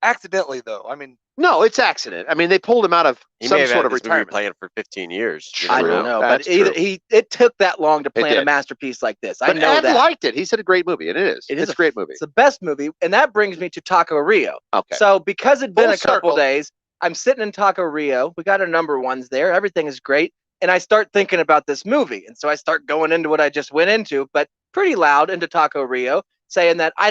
S14: Accidentally though. I mean,
S1: No, it's accident. I mean, they pulled him out of
S15: He may
S1: some
S15: have
S1: sort
S15: had
S1: of
S15: this movie
S1: retirement.
S15: playing for 15 years. You
S13: I
S15: never
S13: don't know,
S1: That's
S13: but either
S1: true.
S13: it took that long to
S1: It
S13: plan a
S1: did.
S13: masterpiece like this. I
S1: But
S13: know
S1: Ed
S13: that.
S1: liked it. He said a great movie, and it is.
S13: It is
S1: It's a great movie.
S13: It's the best movie, and that brings me to Taco Rio.
S1: Okay.
S13: So because it'd been
S1: Full
S13: a couple
S1: circle.
S13: days, I'm sitting in Taco Rio. We got our number ones there. Everything is great, and I start thinking about this movie, and so I start going into what I just went into, but pretty loud into Taco Rio, saying that I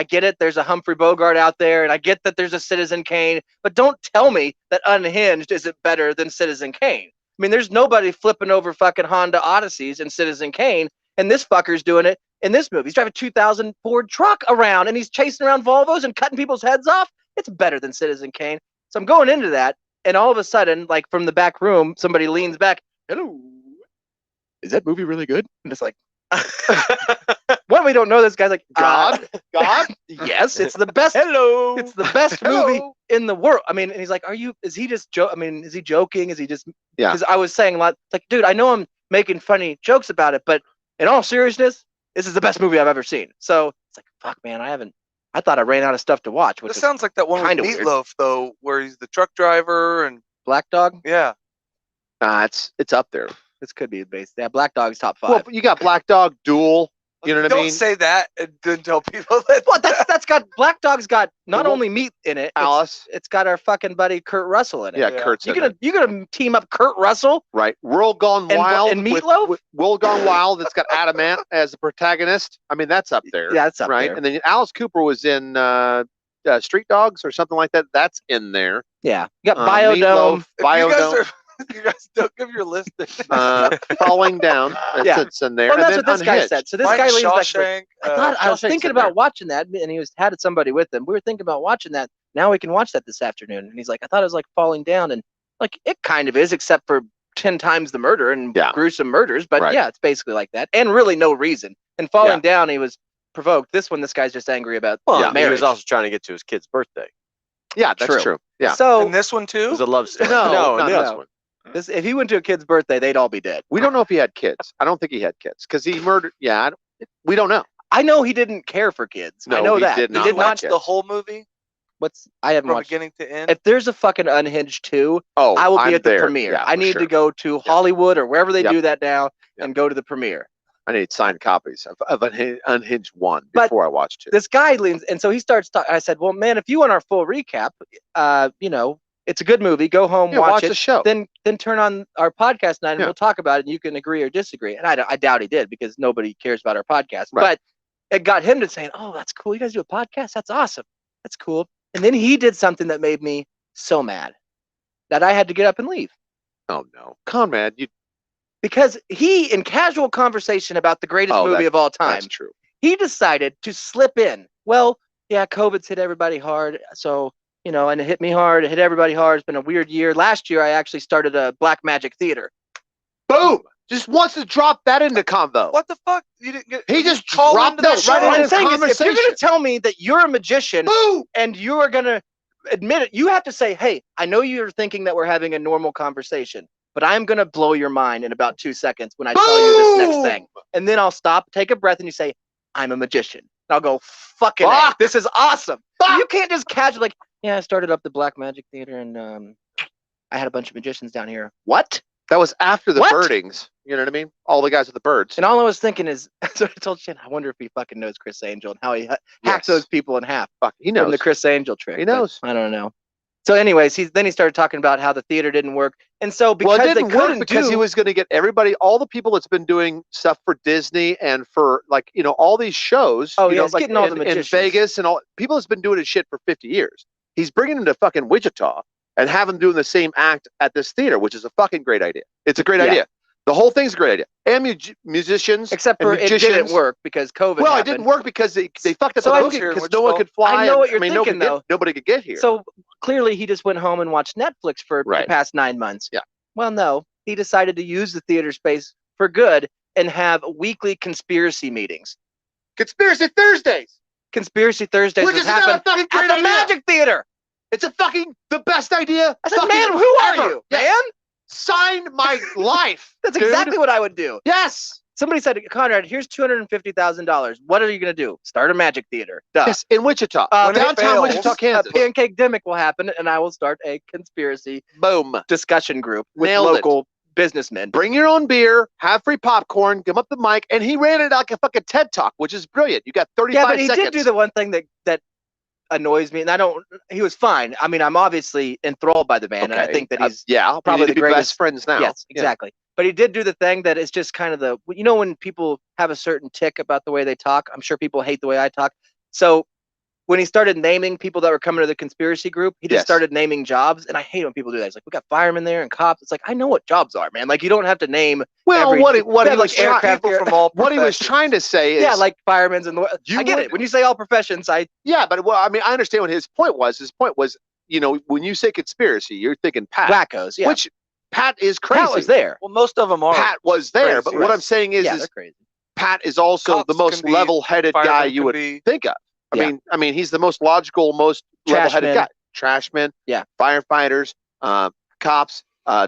S13: get it. There's a Humphrey Bogart out there, and I get that there's a Citizen Kane, but don't tell me that Unhinged isn't better than Citizen Kane. I mean, there's nobody flipping over fucking Honda Odysseys in Citizen Kane, and this fucker's doing it in this movie. He's driving a 2000 Ford truck around, and he's chasing around Volvos and cutting people's heads off. It's better than Citizen Kane. So I'm going into that, and all of a sudden, like from the back room, somebody leans back. Hello, is that movie really good? And it's like, what? We don't know this guy's like
S1: God?
S13: Yes, it's the best.
S14: hello.
S13: It's the best movie in the world. I mean, and he's like, is he just joking? I mean, is he joking? Is he just,
S1: Yeah.
S13: because I was saying a lot, like, dude, I know I'm making funny jokes about it, but in all seriousness, this is the best movie I've ever seen. So it's like, fuck, man, I thought I ran out of stuff to watch, which
S14: This
S13: is
S14: sounds like that one with
S13: kinda weird.
S14: Meatloaf though, where he's the truck driver and
S13: Black Dog.
S14: yeah.
S1: It's up there.
S13: This could be based. Yeah, Black Dog's top 5.
S1: Well, you got Black Dog, Duel. You know what I
S14: Don't
S1: mean?
S14: say that and then tell people that.
S13: Well, that's got Black Dog's got not
S1: Well,
S13: only meat in it,
S1: Alice.
S13: it's got our fucking buddy Kurt Russell in it.
S1: Yeah,
S14: Yeah.
S1: Kurt's in it.
S13: You gonna team up Kurt Russell?
S1: Right. World Gone
S13: And-
S1: Wild.
S13: and
S1: with-
S13: Meatloaf?
S1: with World Gone Wild that's got Adamant as the protagonist. I mean, that's up there.
S13: Yeah, that's up
S1: right.
S13: there.
S1: And then Alice Cooper was in Street Dogs or something like that. That's in there.
S13: Yeah, you got
S1: Meatloaf,
S13: Biodome.
S14: If you guys
S1: Biodome,
S14: are- you guys don't give your list.
S1: Falling Down.
S13: Yeah.
S1: It's in there.
S13: Well,
S1: and
S13: that's
S1: then
S13: what this guy
S1: Unhinged.
S13: said. So this
S14: Mike
S13: guy leans back.
S14: Shawshank.
S13: I was
S1: Shawshank's
S13: thinking
S1: in there.
S13: about watching that, and he had somebody with him. We were thinking about watching that. Now we can watch that this afternoon. And he's like, I thought it was like Falling Down, and like it kind of is, except for 10 times the murder and
S1: Yeah.
S13: gruesome murders. But
S1: Right.
S13: yeah, it's basically like that, and really no reason. And Falling
S1: Yeah.
S13: Down, he was provoked. This one, this guy's just angry about
S15: Well, he
S13: marriage.
S15: was also trying to get to his kid's birthday.
S1: Yeah, that's
S13: True.
S1: true. Yeah.
S13: So
S14: And this one
S15: It
S14: too.
S15: was a love story.
S1: No, not
S15: no.
S1: this one.
S13: if he went to a kid's birthday, they'd all be dead.
S1: We don't know if he had kids. I don't think he had kids because he murdered. Yeah, we don't know.
S13: I know he didn't care for kids. I
S1: No,
S13: know
S1: he
S13: that.
S1: did
S13: He
S1: not
S13: did
S1: like
S13: not.
S14: Watch
S1: kids.
S14: the whole movie
S13: I haven't
S14: from
S13: watched.
S14: beginning to end.
S13: If there's a fucking Unhinged 2,
S1: Oh,
S13: I will be
S1: I'm
S13: at the
S1: there.
S13: premiere.
S1: Yeah,
S13: I
S1: for
S13: need
S1: sure.
S13: to go to Hollywood or wherever they
S1: Yep.
S13: do that now
S1: Yep.
S13: and go to the premiere.
S1: I need signed copies of Unhinged 1
S13: But
S1: before I watch 2.
S13: This guy leans, and so he starts talking. I said, well, man, if you want our full recap, it's a good movie. Go home,
S1: Yeah,
S13: watch
S1: watch
S13: it.
S1: the show.
S13: Then turn on our podcast night and
S1: Yeah.
S13: we'll talk about it and you can agree or disagree. And I doubt he did because nobody cares about our podcast.
S1: Right.
S13: But it got him to saying, oh, that's cool. You guys do a podcast? That's awesome. That's cool. And then he did something that made me so mad that I had to get up and leave.
S1: Oh no, Conrad, you.
S13: Because he, in casual conversation about the greatest
S1: Oh,
S13: movie
S1: that-
S13: of all time,
S1: That's true.
S13: he decided to slip in. Well, yeah, COVID's hit everybody hard. So, and it hit me hard. It hit everybody hard. It's been a weird year. Last year, I actually started a Black Magic Theater.
S1: Boom! Just wants to drop that into convo.
S14: What the fuck? You didn't get.
S1: He just
S14: call
S1: dropped
S14: into
S1: that
S14: the show.
S1: right
S13: What
S1: in
S13: I'm
S1: his
S13: saying is, if you're
S1: conversation.
S13: going to tell me that you're a magician
S1: Boom!
S13: and you are going to admit it, you have to say, hey, I know you're thinking that we're having a normal conversation, but I'm going to blow your mind in about 2 seconds when I tell you this next
S1: Boom!
S13: thing. And then I'll stop, take a breath, and you say, I'm a magician. And I'll go, fucking A,
S1: Fuck!
S13: this is awesome.
S1: Fuck!
S13: You can't just casually, like, yeah, I started up the Black Magic Theater and I had a bunch of magicians down here. What?
S1: That was after the
S13: What?
S1: birdings. You know what I mean? All the guys with the birds.
S13: And all I was thinking is, so I told Shannon, I wonder if he fucking knows Chris Angel and how he hacked
S1: Yes.
S13: those people in half
S1: Fuck, he
S13: from
S1: knows.
S13: the Chris Angel trick.
S1: He
S13: but
S1: knows.
S13: I don't know. So, anyways, then he started talking about how the theater didn't work, and so because
S1: Well, it
S13: they
S1: didn't work
S13: couldn't
S1: because he was going to get everybody, all the people that's been doing stuff for Disney and for all these shows.
S13: Oh,
S1: you
S13: yeah,
S1: know,
S13: he's
S1: like
S13: getting all the
S1: in
S13: magicians.
S1: Vegas and all people that's been doing his shit for 50 years. He's bringing them to fucking Wichita and have them doing the same act at this theater, which is a fucking great idea. It's a great
S13: Yeah.
S1: idea. The whole thing's a great idea. And musicians,
S13: except
S1: and
S13: for it didn't
S1: magicians.
S13: work because COVID.
S1: Well,
S13: happened.
S1: it didn't work because they fucked up
S13: So
S1: the
S13: I
S1: booking
S14: was here,
S1: because
S14: which
S1: no one
S14: fault?
S1: could fly.
S13: I know what you're
S1: nobody
S13: thinking, though.
S1: nobody could get here.
S13: So clearly, he just went home and watched Netflix for the
S1: Right.
S13: past 9 months.
S1: Yeah.
S13: Well, no, he decided to use the theater space for good and have weekly conspiracy meetings.
S1: Conspiracy Thursdays,
S13: Conspiracy Thursdays
S1: which
S13: would
S1: is another
S13: happen
S1: fucking
S13: at
S1: great
S13: the
S1: idea.
S13: Magic Theater.
S1: It's a fucking the best idea.
S13: I said,
S1: fucking
S13: man, who are
S1: ever.
S13: you,
S1: Yes.
S13: man?
S1: Sign my life.
S13: That's
S1: dude.
S13: exactly what I would do.
S1: Yes.
S13: Somebody said, Conrad, here's $250,000. What are you going to do? Start a magic theater. Duh.
S1: Yes, in Wichita,
S14: When it
S1: downtown
S14: fails,
S1: Wichita,
S13: A
S1: Kansas.
S13: pancake demic will happen, and I will start a conspiracy
S1: Boom.
S13: discussion group with
S1: Nailed it.
S13: local businessmen.
S1: Bring your own beer, have free popcorn, give up the mic, and he ran it like a fucking TED Talk, which is brilliant. You got 35
S13: Yeah, but he
S1: seconds.
S13: did do the one thing that annoys me, and I don't. He was fine. I mean, I'm obviously enthralled by the man, and I
S1: Okay.
S13: think that he's
S1: yeah,
S13: probably
S1: we need
S13: the
S1: to be
S13: greatest-
S1: best friends now.
S13: yes,
S1: Yeah.
S13: exactly. But he did do the thing that is just kind of when people have a certain tick about the way they talk. I'm sure people hate the way I talk. So when he started naming people that were coming to the conspiracy group, he just
S1: Yes.
S13: started naming jobs, and I hate when people do that. It's like, we got firemen there and cops. It's like, I know what jobs are, man. Like, you don't have to name.
S1: Well,
S13: every-
S1: what he
S13: Yeah,
S1: was
S13: like
S1: trying,
S13: aircraft
S14: People
S13: here-
S14: from all
S1: what he was
S14: professions.
S1: trying to say is,
S13: Yeah, like firemen's and
S1: You
S13: I get
S1: would-
S13: it. When you say all professions,
S1: yeah, but well, I mean, I understand what his point was. His point was, when you say conspiracy, you're thinking Pat,
S13: wackos. Yeah,
S1: which Pat is crazy.
S13: Pat was there.
S14: Well, most of them are.
S1: Pat was there, but
S14: crazy.
S1: what I'm saying is,
S13: Yeah,
S1: is
S13: they're crazy.
S1: Pat is also
S14: Cops
S1: the most
S14: can be-
S1: level-headed guy
S14: Firemen
S1: you
S14: can
S1: would
S14: be-
S1: think of.
S13: Yeah.
S1: I mean, he's the most logical, most level-headed
S13: Trashmen.
S1: guy. Trashmen,
S13: Yeah.
S1: firefighters, cops,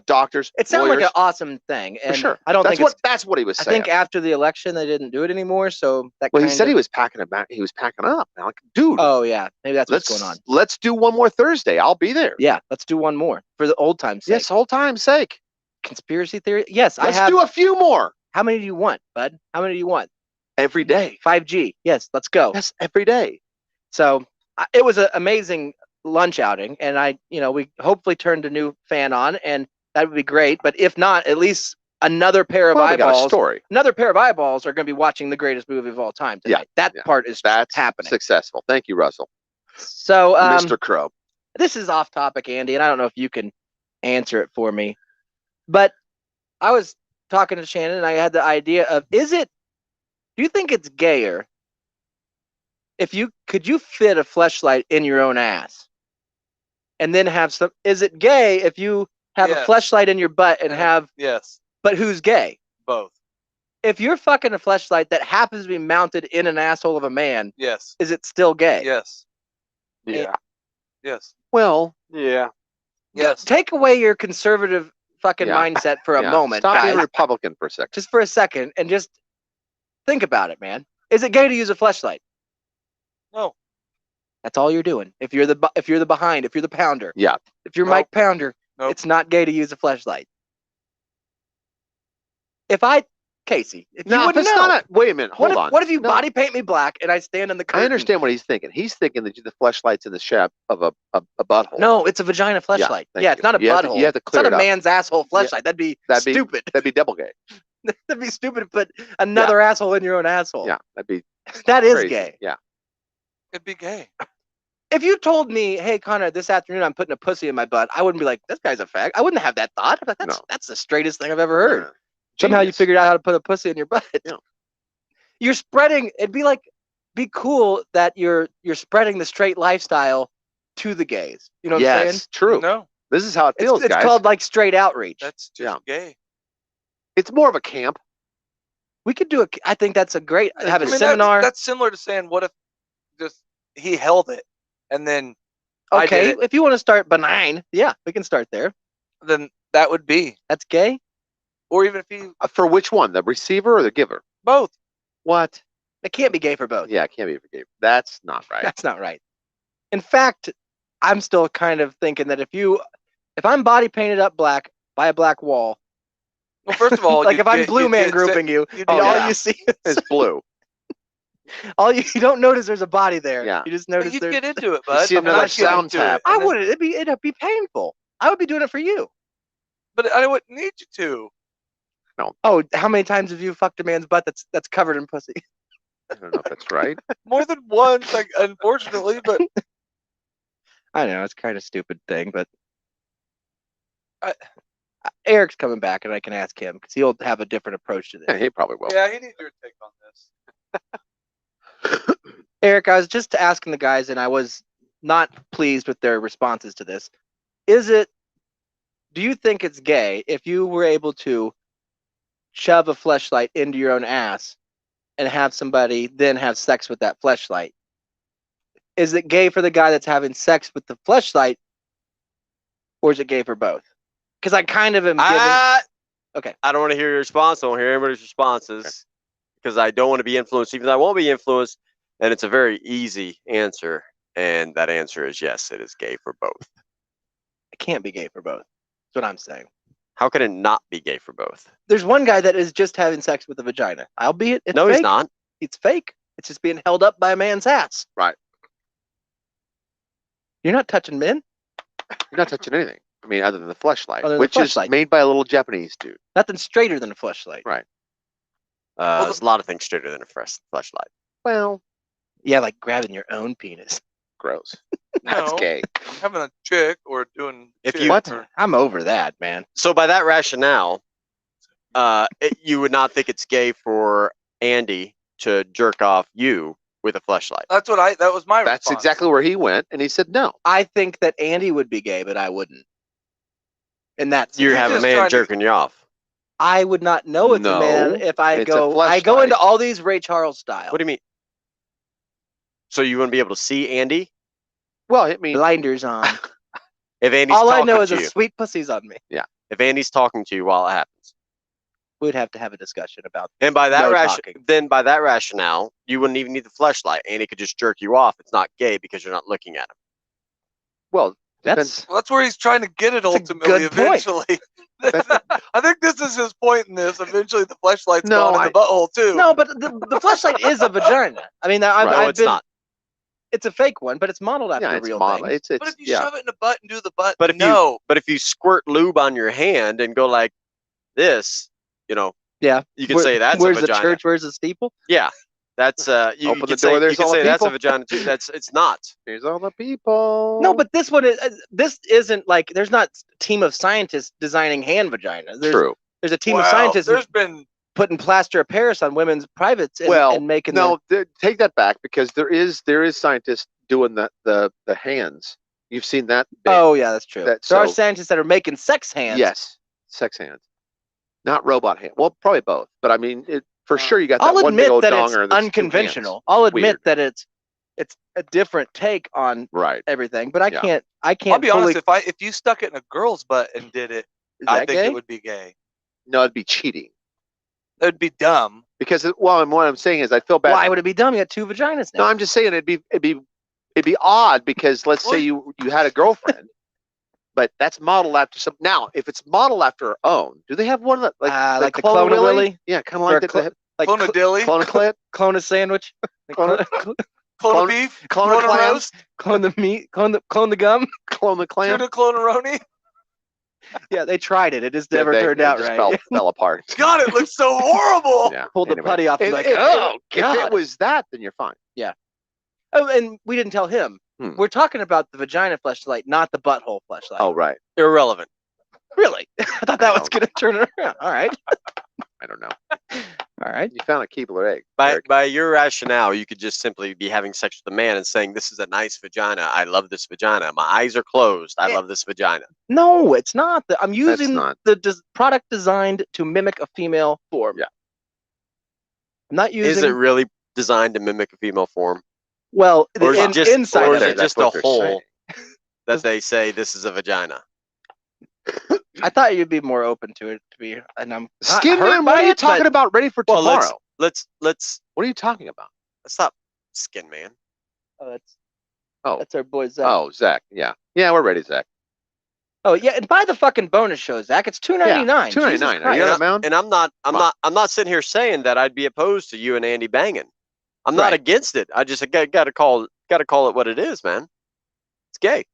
S1: doctors.
S13: It sounded like
S1: lawyers.
S13: an awesome thing, and
S1: For sure.
S13: I don't
S1: that's
S13: think
S1: what
S13: it's,
S1: that's what he was
S13: I
S1: saying.
S13: think after the election they didn't do it anymore. So that
S1: Well, he
S13: kind
S1: said
S13: of,
S1: he was packing it back. He was packing up. Now, like, dude,
S13: Oh yeah, maybe that's
S1: let's
S13: what's going on.
S1: let's do one more Thursday. I'll be there.
S13: Yeah, let's do one more for the old time's sake.
S1: Yes, whole time's sake.
S13: Conspiracy theory. Yes,
S1: Let's
S13: I have.
S1: do a few more.
S13: How many do you want, bud? How many do you want?
S1: every day.
S13: 5G. Yes, let's go.
S1: Yes, every day.
S13: So it was an amazing lunch outing, and we hopefully turned a new fan on, and that would be great. But if not, at least another pair of
S1: Well, we got a
S13: eyeballs.
S1: story.
S13: Another pair of eyeballs are going to be watching the greatest movie of all time tonight. That part is
S1: That's
S13: happening.
S1: successful. Thank you, Russell.
S13: So,
S1: Mr. Crow.
S13: This is off topic, Andy, and I don't know if you can answer it for me. But I was talking to Shannon, and I had the idea of, do you think it's gayer could you fit a fleshlight in your own ass and then have some, is it gay if you have a fleshlight in your butt and have,
S14: yes,
S13: but who's gay?
S14: both.
S13: If you're fucking a fleshlight that happens to be mounted in an asshole of a man,
S14: Yes.
S13: is it still gay?
S14: Yes.
S11: Yeah.
S14: Yes.
S1: Well,
S11: Yeah.
S14: Yes.
S13: Take away your conservative fucking mindset for a moment,
S1: Stop
S13: guys.
S1: being Republican for a second.
S13: Just for a second, and just think about it, man. Is it gay to use a fleshlight?
S14: No.
S13: That's all you're doing. If you're the behind, if you're the pounder,
S1: Yeah.
S13: if you're
S14: Nope.
S13: Mike Pounder,
S14: Nope.
S13: it's not gay to use a fleshlight. Casey, if you
S1: No,
S13: wouldn't
S1: it's
S13: know,
S1: not. Wait a minute. Hold on.
S13: What if you
S1: No.
S13: body paint me black and I stand in the curtain?
S1: I understand what he's thinking. He's thinking that the fleshlight's in the shape of a butthole.
S13: No, it's a vagina fleshlight.
S1: thank
S13: Yeah, it's
S1: you.
S13: not a
S1: You have to-
S13: butthole.
S1: you have to clear
S13: it's
S1: it
S13: not a
S1: up.
S13: man's asshole fleshlight. That'd be stupid.
S1: That'd be double gay.
S13: That'd be stupid to put another asshole in your own asshole.
S1: Yeah, that'd be.
S13: That is
S1: crazy.
S13: gay.
S1: Yeah.
S14: It'd be gay.
S13: If you told me, hey, Connor, this afternoon I'm putting a pussy in my butt, I wouldn't be like, this guy's a fag. I wouldn't have that thought. I'd be like, that's the straightest thing I've ever heard. Somehow you
S1: Genius.
S13: figured out how to put a pussy in your butt.
S1: Yeah.
S13: You're spreading. It'd be cool that you're spreading the straight lifestyle to the gays. You know what I'm saying?
S1: Yes, true.
S14: No.
S1: This is how it feels,
S13: It's
S1: guys.
S13: called like straight outreach.
S14: That's just gay.
S1: It's more of a camp.
S13: We could do I think that's a great. Have a
S14: I mean,
S13: seminar.
S14: That's similar to saying, what if just he held it and then I
S13: Okay,
S14: did it,
S13: if you want to start benign, yeah, we can start there.
S14: then that would be.
S13: That's gay.
S14: Or even if he
S1: For which one? The receiver or the giver?
S14: both.
S1: What?
S13: It can't be gay for both.
S1: Yeah, it can't be for gay. That's not right.
S13: That's not right. In fact, I'm still kind of thinking that if I'm body painted up black by a black wall,
S14: Well, first of all,
S13: like
S14: you'd
S13: if I'm
S14: get-
S13: blue
S14: you'd
S13: man
S14: get
S13: grouping you,
S14: you'd
S13: all
S14: get-
S13: you see
S1: It's blue.
S13: you don't notice there's a body there.
S1: Yeah.
S13: You just
S14: But
S13: notice
S14: you'd
S13: there's
S14: get into it, bud.
S1: see
S14: I mean,
S1: another
S14: I'd get
S1: sound
S14: into
S1: tap.
S14: it,
S13: I
S14: and then-
S13: wouldn't. It'd be painful. I would be doing it for you.
S14: But I wouldn't need you to.
S13: Oh, how many times have you fucked a man's butt that's covered in pussy?
S1: I don't know if that's right.
S14: More than once, like, unfortunately, but
S13: I know it's kind of stupid thing, but Eric's coming back and I can ask him because he'll have a different approach to this.
S1: Yeah, he probably will.
S14: yeah, he needs your take on this.
S13: Eric, I was just asking the guys, and I was not pleased with their responses to this. Do you think it's gay if you were able to shove a fleshlight into your own ass and have somebody then have sex with that fleshlight? Is it gay for the guy that's having sex with the fleshlight, or is it gay for both? Because I kind of am giving. Okay.
S15: I don't want to hear your response. I don't want to hear everybody's responses because I don't want to be influenced, even though I won't be influenced. And it's a very easy answer. And that answer is yes, it is gay for both.
S13: It can't be gay for both. That's what I'm saying.
S15: How can it not be gay for both?
S13: There's one guy that is just having sex with a vagina. Albeit it's
S15: No,
S13: fake.
S15: he's not.
S13: It's fake. It's just being held up by a man's ass.
S1: Right.
S13: You're not touching men.
S1: You're not touching anything. I mean, other than the fleshlight,
S13: Other than the
S1: which is
S13: fleshlight.
S1: made by a little Japanese dude.
S13: Nothing straighter than a fleshlight.
S1: Right.
S15: There's a lot of things straighter than a fleshlight.
S1: Well,
S13: yeah, like grabbing your own penis.
S1: Gross. That's
S14: No.
S1: gay.
S14: Having a chick or doing
S15: If
S14: chick
S15: you-
S13: What?
S14: or-
S13: I'm over that, man.
S15: So by that rationale, you would not think it's gay for Andy to jerk off you with a fleshlight.
S14: That's what that was my
S1: That's
S14: response.
S1: exactly where he went, and he said no.
S13: I think that Andy would be gay, but I wouldn't. And that's
S15: You
S14: You're
S15: have a
S14: just
S15: man
S14: trying to-
S15: jerking you off.
S13: I would not know it's
S1: No,
S13: a man if I
S1: it's a
S13: go. I go
S1: fleshlight.
S13: into all these Ray Charles style.
S15: What do you mean? So you wouldn't be able to see Andy
S1: Well, I mean,
S13: Blinders on.
S15: if Andy's
S13: all I
S15: talking
S13: know is
S15: to
S13: a
S15: you?
S13: sweet pussy's on me.
S15: If Andy's talking to you while it happens,
S13: We'd have to have a discussion about.
S15: and by that
S13: No talking.
S15: then by that rationale, you wouldn't even need the fleshlight. Andy could just jerk you off. It's not gay because you're not looking at him.
S1: well,
S13: That's
S14: Well, that's where he's trying to get it
S13: That's a
S14: ultimately,
S13: good point.
S14: eventually. I think this is his point in this. Eventually, the fleshlight's
S1: No,
S14: gone in the butthole too.
S13: No, but the fleshlight is a vagina. I mean, I've,
S1: Right.
S15: No,
S13: I've
S15: it's
S13: been.
S15: not.
S13: It's a fake one, but it's modeled after
S1: Yeah, it's
S13: real
S1: model.
S13: things.
S1: It's
S14: But if you
S1: yeah.
S14: shove it in the butt and do the butt,
S15: But if
S14: no.
S15: but if you squirt lube on your hand and go like this, you know,
S13: Yeah.
S15: you can say that's a
S13: Where's the
S15: vagina.
S13: church? Where's the steeple?
S15: Yeah, that's you
S1: Open
S15: could
S1: the
S15: say,
S1: door, there's
S15: you could
S1: all the
S15: say that's a
S1: people.
S15: vagina too. It's not.
S1: Here's all the people.
S13: No, but this one is. This isn't like. There's not a team of scientists designing hand vaginas.
S1: True.
S13: There's a team of
S14: Wow,
S13: scientists
S14: there's been
S13: putting plaster of Paris on women's privates and,
S1: Well,
S13: and making
S1: no, take that back because there is scientists doing the hands. You've seen that? big-
S13: Oh yeah, that's true.
S1: That-
S13: there are
S1: so-
S13: scientists that are making sex hands.
S1: Yes, sex hands, not robot hand. Well, probably both, but I mean, for sure you got that
S13: I'll
S1: one big
S13: admit
S1: old
S13: that it's
S1: donger. that's two
S13: unconventional.
S1: hands.
S13: I'll admit
S1: Weird.
S13: that it's a different take on
S1: Right.
S13: everything, but I
S1: Yeah.
S13: can't. I can't.
S14: I'll be
S13: fully,
S14: honest. If you stuck it in a girl's butt and did it,
S13: Is
S14: I
S13: that
S14: think
S13: gay?
S14: it would be gay.
S1: No, it'd be cheating
S14: That would be dumb.
S1: because well, and what I'm saying is I feel bad.
S13: Why would it be dumb? You got two vaginas now.
S1: No, I'm just saying it'd be odd because let's say you had a girlfriend, but that's modeled after some. Now, if it's modeled after her own, do they have one that
S13: like the
S1: Clone
S13: Clone of Willy?
S1: Yeah, kind
S13: Or
S1: of like the
S13: like
S14: Clone a dilly,
S1: clone of clit,
S13: clone a sandwich,
S1: clone of
S14: clone a beef,
S1: clone
S14: clone
S1: of
S14: a
S1: clam,
S14: roast,
S13: clone the meat, clone the gum.
S1: clone the clam.
S14: tuna clone-a-roni.
S13: Yeah, they tried it. It just never
S1: They
S13: turned out
S1: just
S13: right.
S1: fell apart.
S14: God, it looks so horrible.
S1: Yeah.
S13: Pulled the
S1: anyway.
S13: putty off.
S1: If,
S13: Like,
S1: if-
S13: oh
S1: if
S13: god.
S1: it was that, then you're fine.
S13: Oh, and we didn't tell him.
S1: Hmm.
S13: We're talking about the vagina fleshlight, not the butthole fleshlight.
S1: Oh, right.
S15: Irrelevant.
S13: Really? I thought that was going to turn it around. All right.
S1: I don't know.
S13: All right.
S1: You found a Keebler egg.
S15: By
S1: Eric.
S15: by your rationale, you could just simply be having sex with a man and saying, "This is a nice vagina. I love this vagina. My eyes are closed. I love this vagina."
S13: No, it's not. I'm using
S1: not.
S13: the product designed to mimic a female form.
S1: Yeah.
S13: I'm not using.
S15: Is it really designed to mimic a female form,
S13: Well,
S15: or is it just,
S13: inside
S15: or
S13: of
S15: is
S13: it.
S15: it just
S1: That's
S15: a
S1: what they're
S15: hole
S1: saying.
S15: that they say this is a vagina?
S13: I thought you'd be more open to it. To be, and I'm not
S1: Skin
S13: hurt
S1: Man,
S13: by
S1: what are you
S13: it,
S1: talking
S13: but-
S1: about? Ready for
S15: Well,
S1: tomorrow?
S15: let's
S1: What are you talking about?
S15: stop, Skin Man.
S13: Oh,
S1: Oh.
S13: that's our boy Zach.
S1: Oh, Zach. Yeah. Yeah, we're ready, Zach.
S13: Oh yeah, and buy the fucking bonus show, Zach. It's $2.99.
S1: $2.99.
S13: Jesus
S1: Are you
S13: Christ.
S1: out of bound?
S15: And I'm not sitting here saying that I'd be opposed to you and Andy banging. I'm not
S1: Right.
S15: against it. I just got to call it what it is, man. It's gay.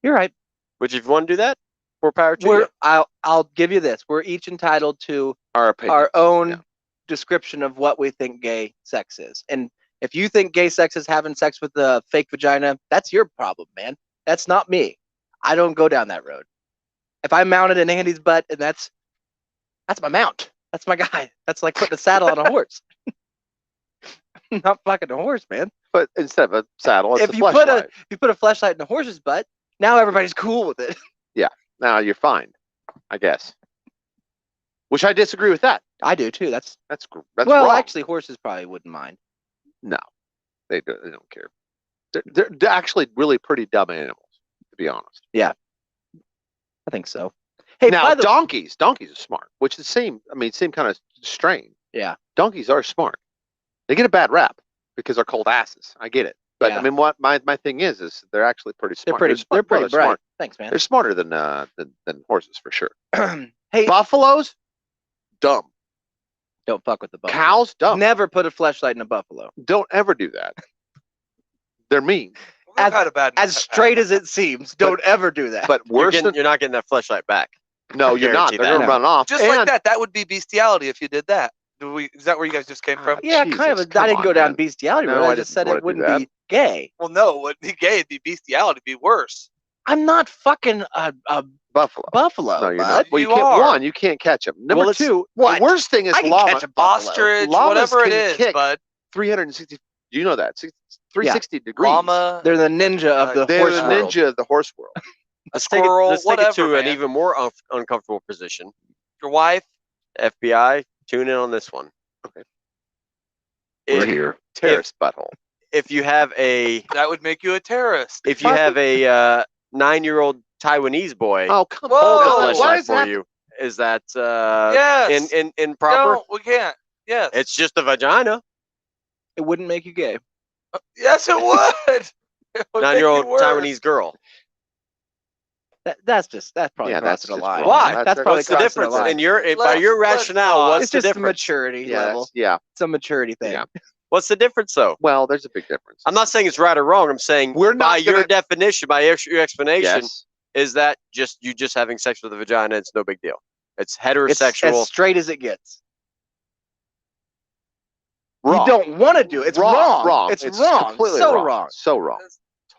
S13: You're right.
S15: Which if you want to do that, more power to you.
S13: I'll give you this. We're each entitled to
S1: Our opinion.
S13: our own
S1: Yeah.
S13: description of what we think gay sex is. And if you think gay sex is having sex with a fake vagina, that's your problem, man. That's not me. I don't go down that road. If I mounted in Andy's butt, and that's my mount. That's my guy. That's like putting a saddle on a horse. Not fucking a horse, man.
S1: But instead of a saddle, it's
S13: If
S1: a
S13: you put
S1: fleshlight.
S13: a fleshlight in a horse's butt, now everybody's cool with it.
S1: Now you're fine, I guess. Which I disagree with that.
S13: I do too. That's
S1: well, wrong.
S13: actually, horses probably wouldn't mind.
S1: No, they don't care. They're actually really pretty dumb animals, to be honest.
S13: Yeah, I think so. Hey,
S1: now
S13: by the
S1: donkeys are smart, which is same kind of strain.
S13: yeah,
S1: Donkeys are smart. They get a bad rap because they're cold asses. I get it, but
S13: Yeah.
S1: I mean, what my thing is they're actually pretty
S13: they're
S1: smart.
S13: pretty
S1: They're
S13: bright.
S1: smart.
S13: Thanks, man.
S1: They're smarter than horses for sure.
S13: Hey,
S1: Buffaloes, dumb.
S13: don't fuck with the buffalo.
S1: Cows, dumb.
S13: Never put a fleshlight in a buffalo.
S1: Don't ever do that. They're mean.
S14: We've had a bad
S13: As straight as it seems, don't ever do that.
S1: But worse than
S15: You're not getting that fleshlight back.
S1: no, you're not.
S15: guarantee
S1: They're gonna
S15: that.
S1: run off.
S14: Just like that. That would be bestiality if you did that. Is that where you guys just came from?
S13: yeah, kind of.
S1: Jesus,
S13: I didn't
S1: come
S13: go
S1: on,
S13: down
S1: man.
S13: bestiality
S1: No,
S13: road.
S1: I
S13: I just
S1: didn't
S13: said
S1: wanna
S13: it
S1: do
S13: wouldn't
S1: that.
S13: be gay.
S14: Well, no, it wouldn't be gay. It'd be bestiality. It'd be worse.
S13: I'm not fucking a
S1: Buffalo.
S13: buffalo.
S1: No, you're
S13: bud.
S1: not. Well, you
S14: You
S1: can't.
S14: are.
S1: One, you can't catch them. Number
S15: Well, it's-
S1: two,
S13: what?
S1: the worst thing is
S13: I can
S1: llama.
S13: catch a buffalo.
S14: Ostrich,
S1: Llamas
S14: whatever it
S1: can
S14: is,
S1: kick.
S14: bud.
S1: 360. You know that 360 degrees.
S14: Llama,
S13: They're the ninja of the
S1: They're
S13: horse
S1: the
S13: world.
S1: ninja of the horse world.
S15: Let's
S14: squirrel,
S15: take it
S14: whatever,
S15: to an
S14: man.
S15: even more uncomfortable position.
S14: your wife.
S15: FBI, tune in on this one.
S1: Okay.
S7: We're
S15: If,
S7: here.
S1: Terrorist butthole.
S15: if you have a
S14: That would make you a terrorist.
S15: if you have a 9-year-old Taiwanese boy
S1: Oh come
S14: Whoa,
S1: on!
S15: hold
S1: Why
S15: a flashlight
S1: is
S15: for
S1: that?
S15: you, is that
S14: Yes.
S15: improper?
S14: No, we can't. Yes.
S15: It's just a vagina.
S13: It wouldn't make you gay.
S14: Yes, it would. It would make
S15: 9-year-old
S14: you worse.
S15: Taiwanese girl.
S13: That's probably
S1: Yeah, that's
S13: crossing a
S1: just
S13: line.
S1: wrong.
S15: Why?
S13: That's probably
S15: What's the
S13: crossing a
S15: difference?
S13: line.
S15: In your by
S14: Let's-
S15: your
S14: let's
S15: rationale,
S14: not.
S15: what's
S13: It's
S15: the
S13: just a
S15: difference?
S13: maturity
S1: Yeah,
S13: level.
S1: yeah.
S13: It's a maturity thing.
S1: Yeah.
S15: What's the difference, though?
S1: Well, there's a big difference.
S15: I'm not saying it's right or wrong. I'm saying
S1: We're not
S15: by your
S1: gonna-
S15: definition, by your explanation,
S1: Yes.
S15: is that you just having sex with a vagina? It's no big deal. It's
S13: It's
S15: heterosexual.
S13: as straight as it gets.
S1: Wrong.
S13: You don't want to do it. It's wrong.
S1: Wrong.
S13: It's wrong.
S1: Completely
S13: So
S1: wrong.
S13: wrong.
S1: So wrong.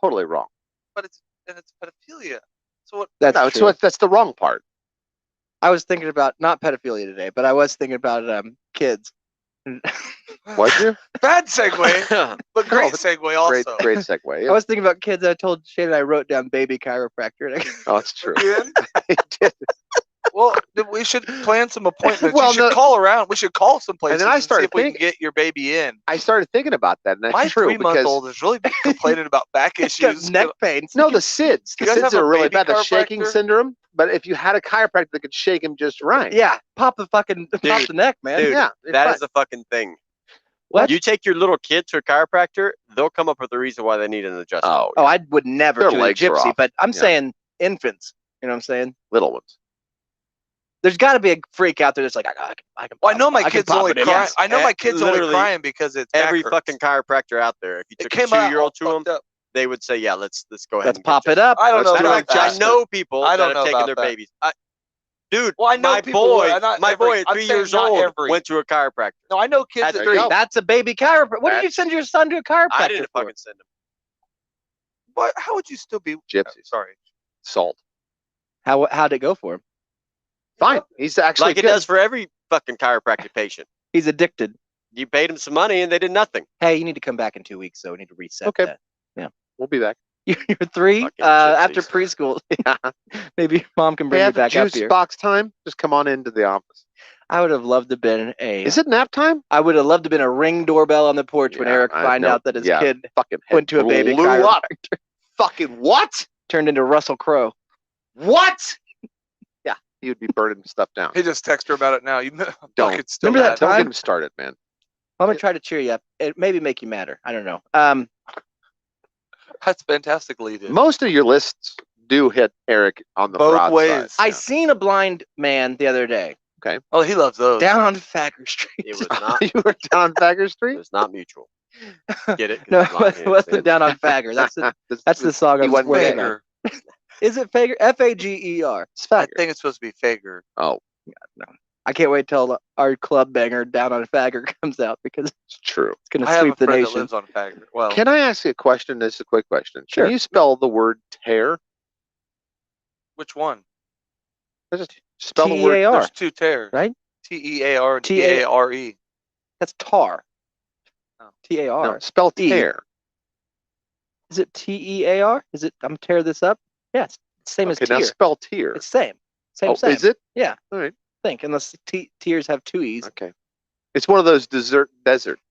S1: Totally wrong.
S14: But it's pedophilia. So what?
S13: That's
S1: No,
S13: true.
S1: that's the wrong part.
S13: I was thinking about not pedophilia today, but I was thinking about kids.
S1: Was you?
S14: Bad segue, but great segue also.
S1: Great segue.
S13: I was thinking about kids. I told Shane I wrote down baby chiropractor.
S1: Oh, it's true.
S14: Again?
S1: I did.
S14: Well, we should plan some appointments.
S1: Well,
S14: you should
S1: no-
S14: call around. We should call some places
S1: then I
S14: and see
S1: started
S14: if we can
S1: thinking-
S14: get your baby in.
S1: I started thinking about that, and that's
S14: My
S1: true
S14: 3-month-old is really complaining about back
S13: He's got
S14: issues.
S13: neck pains.
S1: No, the SIDS. The
S14: You guys
S1: SIDS
S14: have a
S1: are really
S14: baby
S1: bad. The shaking
S14: chiropractor?
S1: syndrome. But if you had a chiropractor that could shake him just right.
S13: Yeah, pop the neck, man.
S15: Dude,
S1: Yeah.
S15: that is a fucking thing.
S13: What?
S15: You take your little kid to a chiropractor, they'll come up with a reason why they need an adjustment.
S1: Oh,
S13: Oh, I would never
S1: Their
S13: do a
S1: legs are
S13: gypsy,
S1: off.
S13: but I'm
S1: Yeah.
S13: saying infants. You know what I'm saying?
S1: little ones.
S13: There's got to be a freak out there that's like, I can.
S14: Well, I know my
S13: I can
S14: kid's
S13: pop
S14: only
S13: it in.
S14: crying.
S13: Yes.
S14: I know my kid's only
S15: Literally
S14: crying because it's
S15: Every
S14: back hurts.
S15: fucking chiropractor out there, if you
S14: It
S15: took a
S14: came out
S15: 2-year-old to
S14: all
S15: them,
S14: fucked up.
S15: they would say, "Yeah, let's go ahead.
S13: Let's
S15: and
S13: pop
S15: get
S13: it up.
S14: I don't know
S15: Matter of
S14: about
S15: fact, I
S14: that.
S15: know people
S14: I
S15: that
S14: don't
S15: have
S14: know
S15: taken
S14: about
S15: their
S14: that.
S15: babies. Dude,
S14: Well, I know
S15: my
S14: people who
S15: boy,
S14: are not
S15: my
S14: every-
S15: boy at
S14: I'm
S15: 3
S14: saying
S15: years
S14: not
S15: old
S14: every.
S15: went to a chiropractor.
S14: No, I know kids
S15: At
S14: that
S15: 3.
S13: That's a baby chiropractor. What did you
S1: That's-
S13: send your son to a chiropractor
S15: I didn't
S13: for?
S15: fucking send him.
S14: What? How would you still be?
S1: Gypsies.
S14: Sorry.
S1: Salt.
S13: How'd it go for him?
S1: Fine. He's actually
S15: Like it
S1: good.
S15: does for every fucking chiropractic patient.
S13: He's addicted.
S15: You paid him some money and they did nothing.
S13: Hey, you need to come back in 2 weeks, so we need to reset
S1: Okay.
S13: that.
S1: We'll be back.
S13: You're 3
S15: Fucking
S13: after
S15: gypsies.
S13: preschool. Maybe your mom can
S1: Hey,
S13: bring you
S1: have
S13: back up
S1: juice
S13: here.
S1: box time. Just come on into the office.
S13: I would have loved to have been a.
S1: Is it nap time?
S13: I would have loved to have been a ring doorbell on the porch when
S1: Yeah,
S13: Eric
S1: I
S13: find
S1: know.
S13: out that his
S1: Yeah.
S13: kid
S1: Fucking head
S13: went to a baby
S1: blew up.
S13: chiropractor,
S1: Fucking what?
S13: turned into Russell Crowe.
S1: What?
S13: Yeah.
S1: He would be burning stuff down.
S14: He just texted her about it now. You
S1: Don't.
S14: fucking still
S13: Remember that
S14: mad.
S1: Don't
S13: time?
S1: get him started, man.
S13: I'm gonna try to cheer you up. It maybe make you madder. I don't know.
S14: That's fantastic lead in.
S1: Most of your lists do hit Eric on the
S14: Both
S1: broad
S14: ways.
S1: side.
S13: I
S1: Yeah.
S13: seen a blind man the other day
S14: Oh, he loves those.
S13: down on Facker Street.
S15: It was not.
S1: You were down on Bagger
S15: It
S1: Street?
S15: was not mutual. Get it? 'Cause
S13: No,
S15: it's blind
S13: it wasn't
S15: hands.
S13: down on Fagger. That's the song
S1: He
S13: I'm
S1: wasn't
S13: working
S1: there.
S13: on. Is it Fager? Fager.
S1: It's
S14: I
S1: Fagger.
S14: think it's supposed to be Fager.
S1: Oh,
S13: I can't wait till our club banger down on Fagger comes out because
S1: it's true.
S13: it's gonna
S14: I have a
S13: sweep the
S14: friend that
S13: nation.
S14: lives on Fager. Well,
S1: Can I ask you a question? This is a quick question.
S13: Sure.
S1: Can you spell the word tear?
S14: which one?
S1: Just spell the word.
S13: T-E-A-R.
S14: There's 2 tears.
S13: Right?
S14: T-E-A-R and
S13: T-A-
S14: T-A-R-E.
S13: That's tar.
S14: Oh.
S13: T-A-R.
S1: No, spell
S13: E.
S1: tear.
S13: Is it T-E-A-R? Is it? I'm tear this up. Yeah, it's same
S1: Okay,
S13: as
S1: now
S13: tear.
S1: spell tear.
S13: It's same. Same.
S1: Oh,
S13: same.
S1: is it?
S13: Yeah.
S1: All right.
S13: Think unless tears have 2 e's.
S1: Okay. It's one of those desert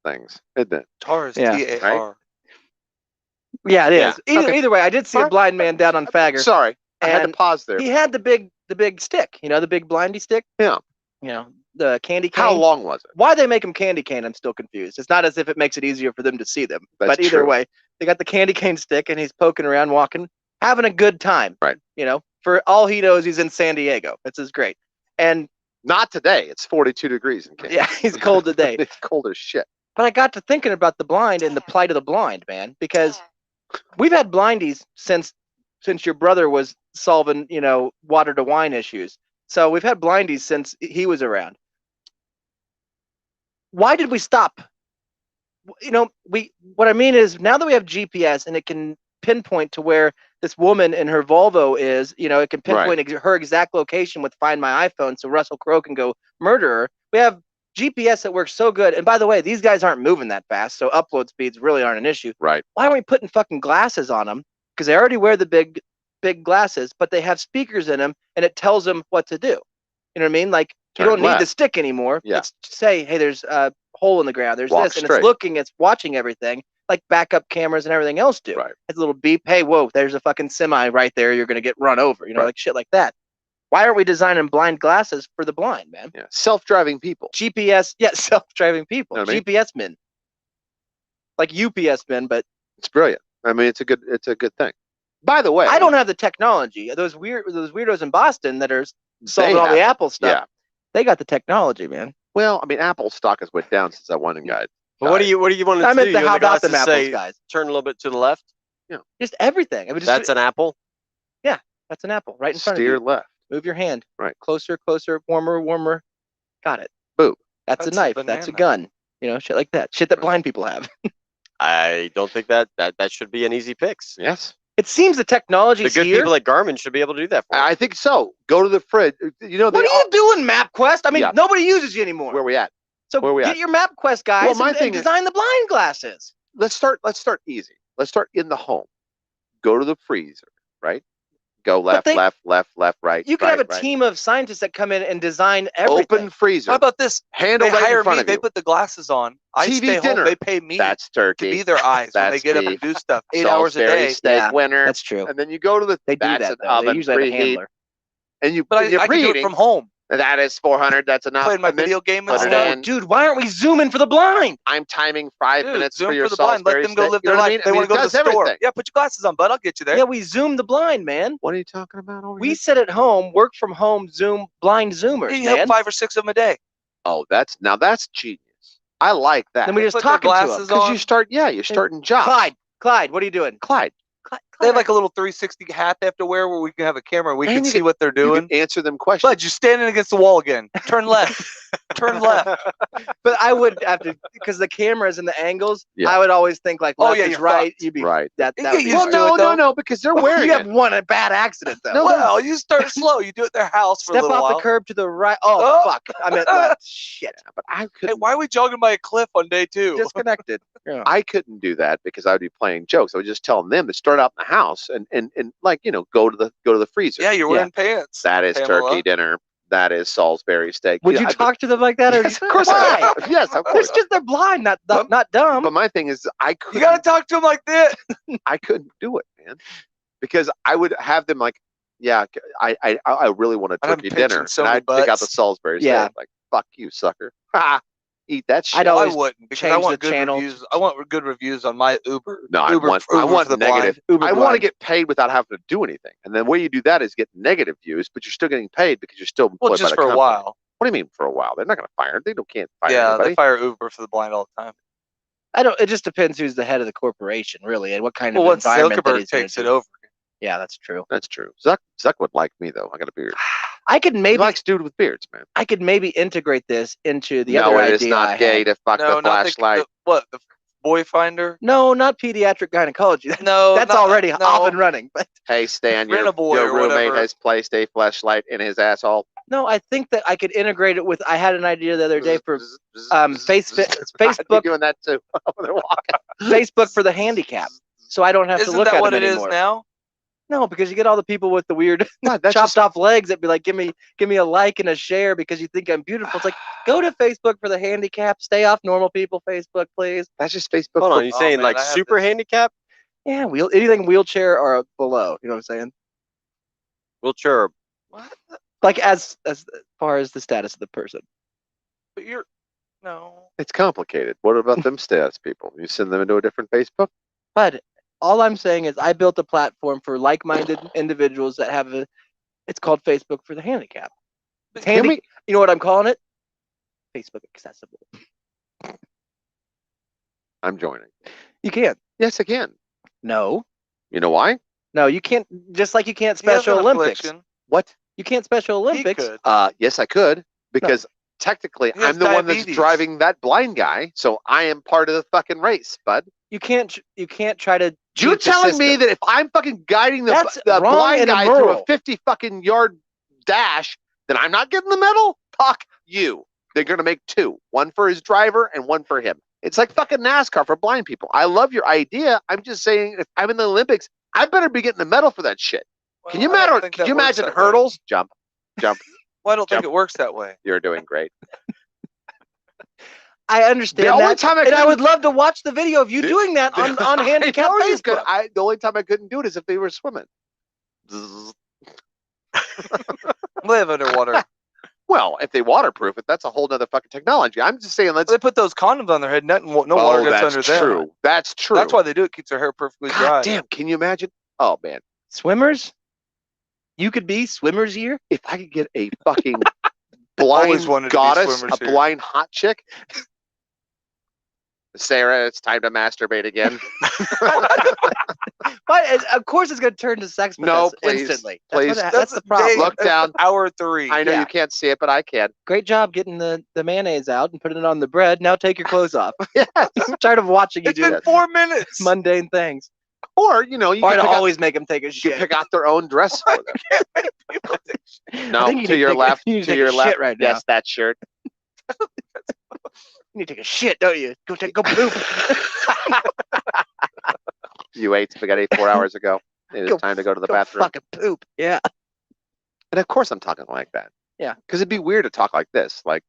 S1: things, isn't it?
S14: Tar is
S13: Yeah.
S14: T-A-R.
S13: Yeah, it is.
S1: Yeah.
S13: Either,
S1: Okay.
S13: either way, I did see a
S1: Alright.
S13: blind man down on Fagger.
S1: Sorry, I had to
S13: And
S1: pause there.
S13: He had the big stick. You know, the big blindy stick.
S1: Yeah.
S13: You know, the candy cane.
S1: How long was it?
S13: Why they make them candy cane? I'm still confused. It's not as if it makes it easier for them to see them.
S1: That's
S13: but either
S1: true.
S13: way, they got the candy cane stick, and he's poking around, walking, having a good time.
S1: Right.
S13: You know, for all he knows, he's in San Diego. This is great. And
S1: Not today. It's 42 degrees in Kansas.
S13: yeah, he's cold today.
S1: It's cold as shit.
S13: But I got to thinking about the blind and the plight of the blind, man, because we've had blindies since your brother was solving, you know, water to wine issues. So we've had blindies since he was around. Why did we stop? You know, what I mean is now that we have GPS and it can pinpoint to where this woman in her Volvo is, you know, it can pinpoint her exact location with Find My iPhone so Russell Crowe can go murder her. We have GPS that works so good. And by the way, these guys aren't moving that fast, so upload speeds really aren't an issue.
S1: Right.
S13: Why aren't we putting fucking glasses on them? Because they already wear the big glasses, but they have speakers in them and it tells them what to do. You know what I mean? Like you
S1: Turn
S13: don't need the
S1: left.
S13: stick anymore.
S1: Yeah.
S13: It's say, hey, there's a hole in the ground. There's
S1: Walk
S13: this, and
S1: straight.
S13: it's looking, it's watching everything, like backup cameras and everything else do.
S1: Right.
S13: It's a little beep. Hey, whoa, there's a fucking semi right there. You're gonna get run over. You know,
S1: Right.
S13: like shit like that. Why aren't we designing blind glasses for the blind, man?
S1: Yeah. Self-driving people.
S13: GPS, yeah, self-driving people,
S1: Know what I mean?
S13: GPS men, like UPS men, but
S1: It's brilliant. I mean, it's a good thing. By the way,
S13: I don't have the technology. Those weirdos in Boston that are solving all the
S1: have-
S13: Apple stuff.
S1: yeah.
S13: They got the technology, man.
S1: Well, I mean, Apple stock has went down since that one guy.
S15: But what do you want to
S13: I
S15: do?
S13: meant
S15: You
S13: the
S15: want
S13: how about
S15: glasses
S13: them Apples
S15: say,
S13: guys.
S15: Turn a little bit to the left.
S13: Just everything. I mean, just,
S15: That's an apple.
S13: that's an apple right in front
S1: Steer
S13: of you.
S1: left.
S13: Move your hand.
S1: Right.
S13: Closer, warmer, warmer. Got it.
S1: Boom.
S13: That's a
S14: That's a
S13: knife. That's a
S14: banana.
S13: gun. You know, shit like that. Shit that blind people have.
S15: I don't think that should be an easy fix.
S1: Yes.
S13: It seems the
S15: The
S13: technology's
S15: good
S13: here.
S15: people at Garmin should be able to do that for you.
S1: I think so. Go to the fridge. You know,
S13: What are you doing, MapQuest? I mean,
S1: Yeah.
S13: nobody uses you anymore.
S1: where we at?
S13: So
S1: where we
S13: get
S1: at?
S13: your MapQuest guys
S1: Well, my
S13: and
S1: thing is-
S13: design the blind glasses.
S1: Let's start easy. Let's start in the home. Go to the freezer, right? Go left,
S13: they-
S1: left, right.
S13: You could
S1: right,
S13: have a
S1: right.
S13: team of scientists that come in and design everything.
S1: Open freezer.
S14: How about this?
S1: Handle
S14: They
S1: right
S14: hire
S1: in front
S14: me.
S1: of
S14: They
S1: you.
S14: put the glasses on. I
S1: TV
S14: stay
S1: dinner.
S14: home. They pay me
S1: That's
S14: to
S1: turkey.
S14: be their eyes when they
S1: That's
S14: get up and
S1: beef.
S14: do stuff. 8 hours a
S1: Salisbury
S14: day.
S1: steak
S13: Yeah,
S1: winner.
S13: That's true.
S1: And then you go to the
S13: They do
S1: that's
S13: that
S1: an
S13: though. They
S1: oven,
S13: usually have a
S1: preheat,
S13: handler.
S1: and you
S14: But
S1: you're
S14: I can do it
S1: preheating.
S14: from home.
S1: That is 400. That's enough.
S14: Playing my
S1: And then
S14: video game and
S1: put it
S14: stuff.
S1: in.
S13: Dude, why aren't we zooming for the blind?
S1: I'm timing 5
S14: Dude,
S1: minutes
S14: zoom
S1: for your
S14: for the blind. Let
S1: Salisbury
S14: them go
S1: steak.
S14: live
S1: You
S14: their
S1: know what I
S14: life.
S1: mean?
S14: They
S1: I mean,
S14: want to
S1: it
S14: go to
S1: does
S14: the store.
S1: everything.
S14: Yeah, put your glasses on, bud. I'll get you there.
S13: Yeah, we zoom the blind, man.
S1: What are you talking about over
S13: We
S1: here?
S13: sit at home, work from home, zoom blind zoomers,
S14: You help
S13: man.
S14: 5 or 6 of them a day.
S1: Oh, that's genius. I like that.
S13: Then we just
S14: Put their
S13: talking to them.
S14: glasses
S1: Because
S14: on.
S1: you start, you're starting jobs.
S13: Clyde, what are you doing?
S1: Clyde.
S14: They have like a little 360 hat they have to wear where we can have a camera and we
S1: And
S14: can
S1: you
S14: see
S1: can-
S14: what they're
S1: You
S14: doing.
S1: can answer them questions.
S14: Bud, you're standing against the wall again. Turn left. Turn left.
S13: But I would have to, because the cameras and the angles,
S1: Yeah.
S13: I would always think like
S14: Oh,
S13: left
S14: yeah,
S13: is
S14: you're
S13: right. You'd be
S1: Right.
S13: that.
S14: You
S13: That
S14: get
S13: would be
S14: used
S13: hard.
S14: to it, though.
S1: No, because they're wearing
S13: You have
S1: it.
S13: one a bad accident though.
S1: No,
S14: Well, you start slow. You do it at their house for
S13: Step
S14: a little
S13: off
S14: while.
S13: the curb to the right. Oh,
S14: Oh.
S13: fuck! I meant left. Shit.
S1: But I
S14: Hey,
S1: couldn't.
S14: why are we jogging by a cliff on day 2?
S13: Disconnected. Yeah.
S1: I couldn't do that because I would be playing jokes. I was just telling them to start out in the house and like go to the freezer.
S14: Yeah, you're wearing pants.
S1: That is
S14: Pamela.
S1: turkey dinner. That is Salisbury steak.
S13: Would
S1: Yeah,
S13: you
S1: I-
S13: talk to them like that? Or
S1: Yes, of course I
S13: Why?
S1: would. Yes, of
S13: It's
S1: course.
S13: just they're blind, not dumb.
S1: But my thing is, I
S14: You
S1: couldn't.
S14: got to talk to them like this.
S1: I couldn't do it, man, because I would have them like, yeah, I really want a
S14: I'd have
S1: turkey
S14: them pinching
S1: dinner,
S14: so
S1: and
S14: many
S1: I'd pick out the
S14: butts.
S1: Salisbury
S13: Yeah.
S1: steak. Like, fuck you, sucker. Ha! Eat that shit.
S13: I'd
S14: I
S13: always
S14: wouldn't because I
S13: change
S14: want
S13: the
S14: good
S13: channel.
S14: reviews. I want good reviews on my Uber.
S1: No, I
S14: Uber,
S1: want
S14: for the
S1: negative.
S13: Uber
S1: I want to
S13: blind.
S1: get paid without having to do anything. And the way you do that is get negative views, but you're still getting paid because you're still employed
S14: Well,
S1: by
S14: just
S1: the
S14: for a
S1: company.
S14: while.
S1: What do you mean for a while? They're not going to fire. They can't fire
S14: Yeah,
S1: anybody.
S14: they fire Uber for the blind all the time.
S13: I don't. It just depends who's the head of the corporation, really, and what kind
S14: Well,
S13: of
S14: once
S13: environment that
S14: Zuckerberg
S13: he's gonna
S14: takes it
S13: do.
S14: over,
S13: Yeah, that's true.
S1: That's true. Zuck would like me though. I got a beard.
S13: I could
S1: He
S13: maybe
S1: likes dude with beards, man.
S13: I could maybe integrate this into the
S1: no,
S13: other
S1: it
S13: idea
S1: is not
S13: I
S1: gay
S13: had.
S1: to fuck
S14: no,
S1: the
S14: not
S1: flashlight.
S14: the boy finder.
S13: No, not pediatric gynecology.
S14: No,
S13: That's
S14: not-
S13: already
S14: no.
S13: off and running. But
S1: Hey, Stan,
S14: Rent
S1: your
S14: a boy or
S1: roommate
S14: whatever.
S1: has placed a flashlight in his asshole.
S13: no, I think that I could integrate it with. I had an idea the other day for
S1: I'd be
S13: Facebook
S1: doing that too. when they're walking.
S13: Facebook for the handicap, so I don't have to
S14: Isn't
S13: look
S14: that
S13: at
S14: what
S13: them
S14: it is
S13: anymore.
S14: now?
S13: No, because you get all the people with the weird
S1: God, that's
S13: chopped
S1: just,
S13: off legs that be like, give me a like and a share because you think I'm beautiful. It's like, go to Facebook for the handicap. Stay off normal people. Facebook, please.
S1: that's just Facebook.
S15: Hold
S1: for-
S15: on, you
S14: Oh,
S15: saying
S14: man,
S15: like
S14: I have
S15: super
S14: this.
S15: handicap,
S13: Yeah, anything wheelchair or below. You know what I'm saying?
S15: wheelchair? Or
S14: What?
S13: Like as far as the status of the person.
S14: But you're no.
S1: It's complicated. What about them status people? You send them into a different Facebook?
S13: But all I'm saying is I built a platform for like-minded individuals that have it's called Facebook for the handicap. It's
S1: Can
S13: handy.
S1: we-
S13: You know what I'm calling it? Facebook accessible.
S1: I'm joining.
S13: You can't.
S1: Yes, again.
S13: No.
S1: You know why?
S13: No, you can't. Just like you can't
S14: He has
S13: Special
S14: an
S13: Olympics.
S14: affliction.
S1: What?
S13: You can't Special
S14: He
S13: Olympics.
S14: could.
S1: Yes, I could because technically
S14: He has
S1: I'm the one that's
S14: diabetes.
S1: driving that blind guy, so I am part of the fucking race, bud.
S13: You can't. You can't try to.
S1: You're
S13: cheat the
S1: telling me
S13: system.
S1: that if I'm fucking guiding
S13: That's
S1: the
S13: wrong
S1: blind
S13: and
S1: guy through a
S13: immoral.
S1: 50 fucking yard dash, then I'm not getting the medal? Fuck you. They're gonna make two, one for his driver and one for him. It's like fucking NASCAR for blind people. I love your idea. I'm just saying, if I'm in the Olympics, I better be getting the medal for that shit. Can you
S14: Well, I don't
S1: imagine?
S14: think
S1: Can
S14: that
S1: you
S14: works
S1: imagine
S14: that way.
S1: hurdles? Jump.
S14: Well, I don't think
S1: Jump.
S14: it works that way.
S1: You're doing great.
S13: I understand
S1: The only
S13: that,
S1: time I
S13: and I
S1: couldn't-
S13: would love to watch the video of you doing that on handicap
S1: I know you could.
S13: Facebook.
S1: The only time I couldn't do it is if they were swimming. Zzz.
S14: Live underwater.
S1: Well, if they waterproof it, that's a whole nother fucking technology. I'm just saying, let's.
S14: They put those condoms on their head. Nothing. No
S1: Oh,
S14: water gets
S1: that's
S14: under them.
S1: true. That's true.
S14: That's why they do it. Keeps their hair perfectly dry.
S1: God damn, can you imagine? Oh man,
S13: Swimmers? You could be swimmers here?
S1: If I could get a fucking
S14: Always
S1: blind
S14: wanted to be
S1: goddess,
S14: swimmers
S1: a
S14: here.
S1: blind hot chick. Sarah, it's time to masturbate again.
S13: But of course it's going to turn to sex with
S1: No,
S13: us
S1: please,
S13: instantly.
S1: please.
S13: That's the problem.
S1: Look down.
S14: Hour 3.
S1: I know
S13: Yeah.
S1: you can't see it, but I can.
S13: Great job getting the mayonnaise out and putting it on the bread. Now take your clothes off.
S1: Yes.
S13: I'm tired of watching you
S14: It's
S13: do
S14: been 4 minutes.
S13: mundane things.
S1: Or, you know, you
S13: Or
S1: can
S13: to
S1: pick, out,
S13: always make them take a
S1: you can
S13: shit.
S1: pick out their own dress for them.
S13: I
S1: No,
S13: think you
S1: to
S13: need
S1: your
S13: take a-
S1: left,
S13: you need
S1: to
S13: take
S1: your
S13: a
S1: left.
S13: shit right now.
S1: Yes, that shirt.
S13: You need to take a shit, don't you? Go poop.
S1: You ate spaghetti 4 hours ago. It is
S13: Go-
S1: time to go to the
S13: Go
S1: bathroom.
S13: fucking poop. Yeah.
S1: And of course I'm talking like that.
S13: Yeah.
S1: Because it'd be weird to talk like this. Like,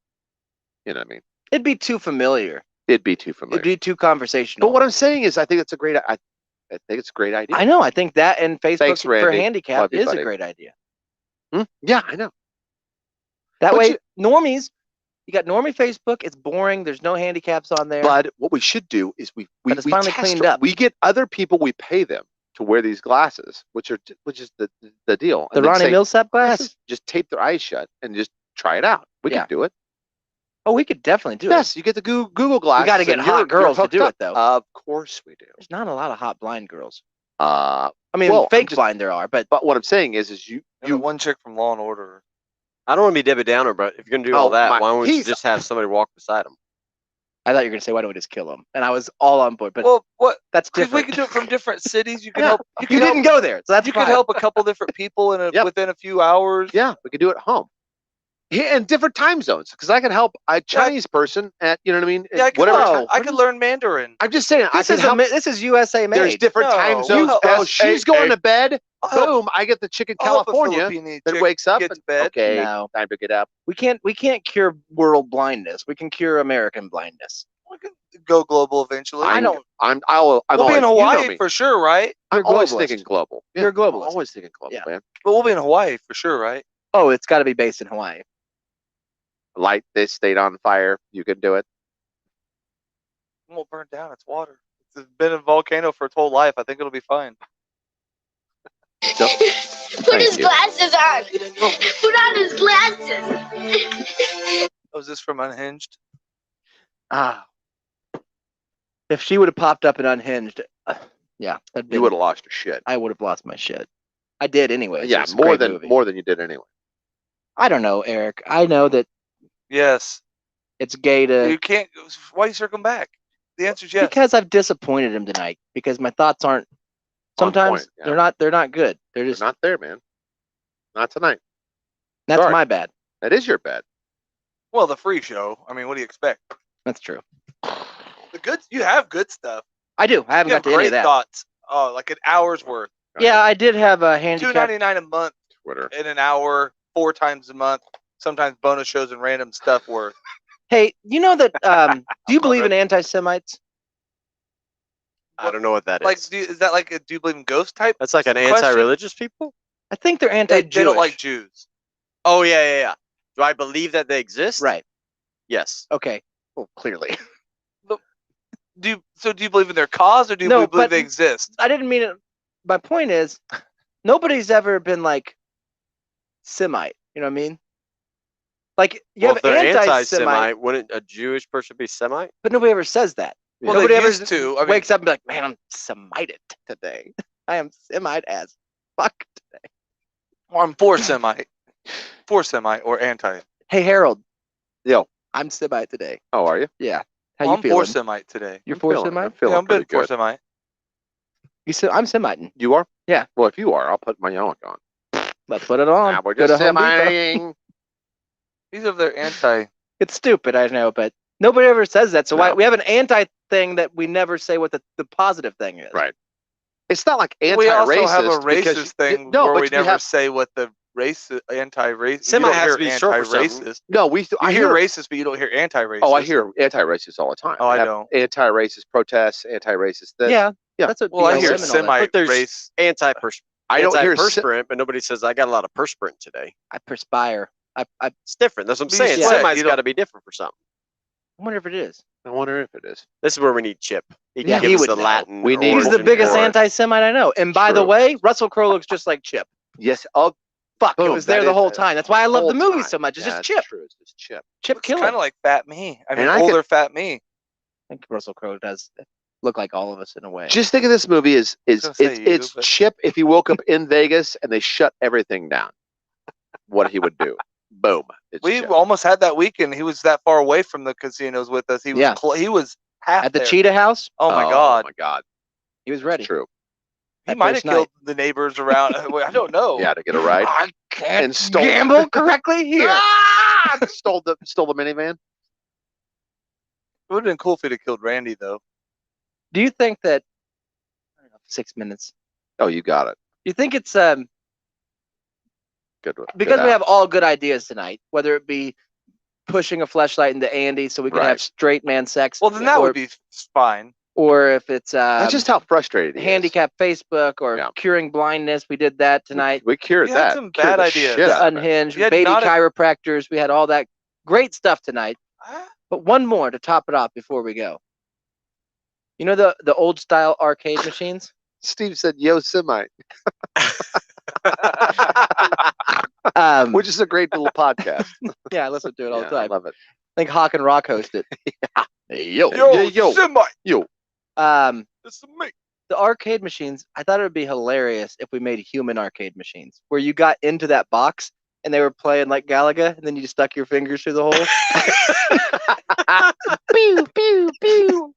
S1: you know what I mean?
S13: It'd be too familiar.
S1: It'd be too familiar.
S13: It'd be too conversational.
S1: But what I'm saying is I think it's a great I think it's a great idea.
S13: I know. I think that and Facebook
S1: Thanks,
S13: for
S1: Randy.
S13: handicap
S1: Love you,
S13: is
S1: buddy.
S13: a great idea.
S1: Yeah, I know.
S13: That
S1: But
S13: way, normies, you got normie Facebook. It's boring. There's no handicaps on there.
S1: But what we should do is we
S13: But it's finally
S1: test
S13: cleaned
S1: them.
S13: up.
S1: We get other people, we pay them to wear these glasses, which is the deal.
S13: the
S1: And then
S13: Ronnie
S1: say,
S13: Millsap glasses.
S1: yes, just tape their eyes shut and just try it out. We
S13: Yeah.
S1: can do it.
S13: Oh, we could definitely do
S1: Yes, you get the Google glasses.
S13: We got to get
S1: and
S13: hot
S1: you're
S13: girls to
S1: hooked
S13: do
S1: up.
S13: it though.
S1: Of course we do.
S13: There's not a lot of hot blind girls.
S1: Uh,
S13: I mean,
S1: Well, I'm
S13: fake
S1: just-
S13: blind there are, but
S1: but what I'm saying is
S14: You one chick from Law and Order.
S15: I don't want to be Debbie Downer, but if you're gonna do all
S1: Oh,
S15: that,
S1: my-
S15: why don't you
S1: he's-
S15: just have somebody walk beside him?
S13: I thought you were gonna say, why don't we just kill them? And I was all on board, but
S14: Well, what?
S13: that's
S14: 'Cause we
S13: different.
S14: could do it from different cities. You can
S1: Yeah.
S14: help. You,
S13: You
S14: can
S13: didn't
S14: help,
S13: go there, so that's
S14: You
S13: fine.
S14: could help a couple different people in
S1: Yep.
S14: within a few hours.
S1: yeah, we could do it at home. Yeah, in different time zones, because I can help a Chinese person at, you know what I mean?
S14: Yeah, I could
S1: Whatever.
S14: learn.
S1: time-
S14: I could learn Mandarin.
S1: I'm just saying, I
S13: This
S1: can
S13: is
S1: help.
S13: this is USA made.
S1: There's different
S14: No,
S1: time
S14: you
S1: zones.
S14: help
S1: Oh,
S14: us.
S1: she's
S14: Hey,
S1: going
S14: hey.
S1: to bed.
S14: I'll help-
S1: Boom! I get the chick in
S14: I'll help a
S1: California
S14: Filipino
S1: that
S14: chick
S1: wakes up
S14: get
S1: and
S14: to bed.
S1: okay,
S13: No.
S1: time to get up.
S13: We can't cure world blindness. We can cure American blindness.
S14: We can go global eventually.
S1: I'm
S13: don't-
S1: I'm
S14: We'll be in
S1: always, you know
S14: Hawaii
S1: me.
S14: for sure, right?
S1: I'm
S13: You're
S1: always
S13: globalist.
S1: thinking global.
S13: You're a
S1: I'm
S13: globalist.
S1: always thinking global,
S13: Yeah.
S1: man.
S14: But we'll be in Hawaii for sure, right?
S13: Oh, it's got to be based in Hawaii.
S1: Light this state on fire. You can do it.
S14: It won't burn down. It's water. It's been a volcano for its whole life. I think it'll be fine.
S6: Put his
S1: you.
S6: glasses on. Put on his glasses.
S14: Was this from Unhinged?
S13: Ah, if she would have popped up and unhinged, yeah, that'd
S1: You
S13: been-
S1: would have lost your shit.
S13: I would have lost my shit. I did anyway.
S1: Yeah, more than you did anyway.
S13: I don't know, Eric. I know that
S14: Yes.
S13: it's gay to
S14: You can't. Why you circle back? The answer is yes.
S13: because I've disappointed him tonight. Because my thoughts aren't.
S1: On
S13: Sometimes
S1: point, yeah.
S13: they're not good. They're
S1: You're
S13: just
S1: not there, man. Not tonight.
S13: that's
S1: sorry.
S13: my bad.
S1: That is your bad.
S14: Well, the free show. I mean, what do you expect?
S13: That's true.
S14: The good. You have good stuff.
S13: I do. I haven't
S14: You have
S13: got to any of
S14: great
S13: that.
S14: thoughts. Oh, like an hour's worth.
S13: Yeah, I did have a handicap.
S14: $2.99 a month
S1: Twitter.
S14: in an hour, 4 times a month. Sometimes bonus shows and random stuff worth.
S13: Hey, you know that? Do you believe in anti-Semites?
S15: I don't know what that is.
S14: Like, is that like a do you believe in ghost type?
S15: That's like an
S14: question?
S15: anti-religious people?
S13: I think they're
S14: They
S13: anti-Jewish.
S14: don't like Jews.
S15: Oh yeah. Do I believe that they exist?
S13: Right.
S15: Yes.
S13: Okay. Well, clearly.
S14: Do you believe in their cause or do you
S13: No,
S14: believe
S13: but-
S14: they exist?
S13: I didn't mean it. My point is, nobody's ever been like Semite. You know what I mean? Like you
S15: Well, if
S13: have
S15: they're
S13: anti-Semite,
S15: anti-Semite, wouldn't a Jewish person be Semite?
S13: but nobody ever says that.
S14: Well,
S13: nobody
S14: they
S13: ever
S14: used to. I mean-
S13: wakes up and be like, "Man, I'm Semited today. I am Semite as fuck today."
S14: Or I'm for Semite. For Semite or anti.
S13: Hey Harold,
S1: Yo.
S13: I'm Semite today.
S1: Oh, are you?
S13: Yeah. How
S14: Well,
S13: you
S14: I'm
S13: feeling?
S14: for Semite today.
S13: You're for
S1: I'm
S13: Semite?
S1: feeling
S14: Yeah, I'm
S1: pretty
S14: good for
S1: good.
S14: Semite.
S13: I'm Semite.
S1: You are?
S13: Yeah.
S1: Well, if you are, I'll put my own on.
S13: Let's put it on.
S1: Nah, we're
S13: Go
S1: just
S13: to Home Depot.
S1: semiting.
S14: He's over there anti.
S13: It's stupid, I know, but nobody ever says that. So why
S1: No.
S13: we have an anti thing that we never say what the positive thing is.
S1: Right. It's not like
S14: We also
S1: anti-racist.
S14: have a
S1: because
S14: racist
S1: you-
S14: thing
S1: no,
S14: where
S1: but
S14: we
S1: you
S14: never
S1: have,
S14: say what the anti-racist.
S15: Semite has to be short for something.
S14: anti-racist.
S1: no, we.
S14: You
S1: I
S14: hear
S1: hear.
S14: racist, but you don't hear anti-racist.
S1: Oh, I hear anti-racist all the time.
S14: Oh, I
S1: have
S14: don't.
S1: Anti-racist protests, anti-racist. This.
S13: Yeah.
S1: Yeah.
S13: That's what
S14: Well, I
S13: BLM
S14: hear
S13: and all that.
S14: Semite
S15: But there's-
S14: race.
S15: Anti-perspirant.
S1: I don't hear.
S15: Anti-perspirant, but nobody says I got a lot of perspirant today.
S13: I perspire. I
S15: It's different. That's what I'm
S14: You
S15: saying.
S14: sweat,
S15: Semite's
S14: you
S15: got
S14: don't-
S15: to be different for something.
S13: wonder if it is.
S1: I wonder if it is.
S15: This is where we need Chip. He
S13: Yeah,
S15: can give
S13: he
S15: us
S13: would
S15: the
S13: know.
S15: Latin.
S1: We need-
S13: He's the
S15: origin
S13: biggest
S15: for it.
S13: anti-Semite I know. And by the
S1: True.
S13: way, Russell Crowe looks just like Chip.
S1: Yes. Oh,
S13: Fuck, it
S1: boom,
S13: was there
S1: that
S13: the
S1: is
S13: whole
S1: it.
S13: time. That's why I love the
S1: Whole
S13: movie
S1: time.
S13: so much. It's
S1: Yeah,
S13: just Chip.
S1: True. It's just Chip.
S13: Chip
S14: It's
S13: Killer.
S14: kind of like Fat Me. I mean,
S1: And I could-
S14: older Fat Me.
S13: I think Russell Crowe does look like all of us in a way.
S1: Just think of this movie as
S14: gonna say you,
S1: it's
S14: but-
S1: Chip if he woke up in Vegas and they shut everything down. What he would do. Boom. It's
S14: We
S1: Chip.
S14: almost had that weekend. He was that far away from the casinos with us. He was
S13: Yeah.
S14: he was half
S13: At the
S14: there.
S13: Cheetah House,
S14: Oh my God.
S1: Oh my God.
S13: he was ready.
S1: It's true.
S14: He
S13: that
S14: might have
S13: first night.
S14: killed the neighbors around. I don't know.
S1: Yeah, to get a ride.
S13: I can't
S1: And stole
S13: gamble correctly here.
S1: Ah! stole the minivan.
S14: It would have been cool if he'd have killed Randy, though.
S13: Do you think that? I don't know, 6 minutes.
S1: Oh, you got it.
S13: Do you think it's
S1: Good one.
S13: because
S1: Good
S13: we
S1: out.
S13: have all good ideas tonight, whether it be pushing a fleshlight into Andy so we can
S1: Right.
S13: have straight man sex,
S14: Well, then that
S13: or,
S14: would be fine.
S13: or if it's
S1: That's just how frustrated he is.
S13: handicap Facebook or
S1: Yeah.
S13: curing blindness. We did that tonight.
S1: We cured
S14: You had
S1: that.
S14: some
S1: Cured
S14: bad
S1: the
S14: ideas.
S1: shit out of it.
S13: Unhinged,
S14: You had
S13: baby
S14: not a-
S13: chiropractors. We had all that great stuff tonight. But one more to top it off before we go. You know the old style arcade machines?
S1: Steve said Yosemite, which is a great little podcast.
S13: Yeah, I listen to it all
S1: Yeah,
S13: the
S1: I
S13: time.
S1: love it.
S13: I think Hawk and Rock host it.
S1: Hey, yo,
S14: Yo,
S1: yeah, yo,
S14: Semi,
S1: yo.
S14: this is me.
S13: The arcade machines, I thought it would be hilarious if we made human arcade machines where you got into that box and they were playing like Galaga and then you just stuck your fingers through the hole. Pew, pew, pew.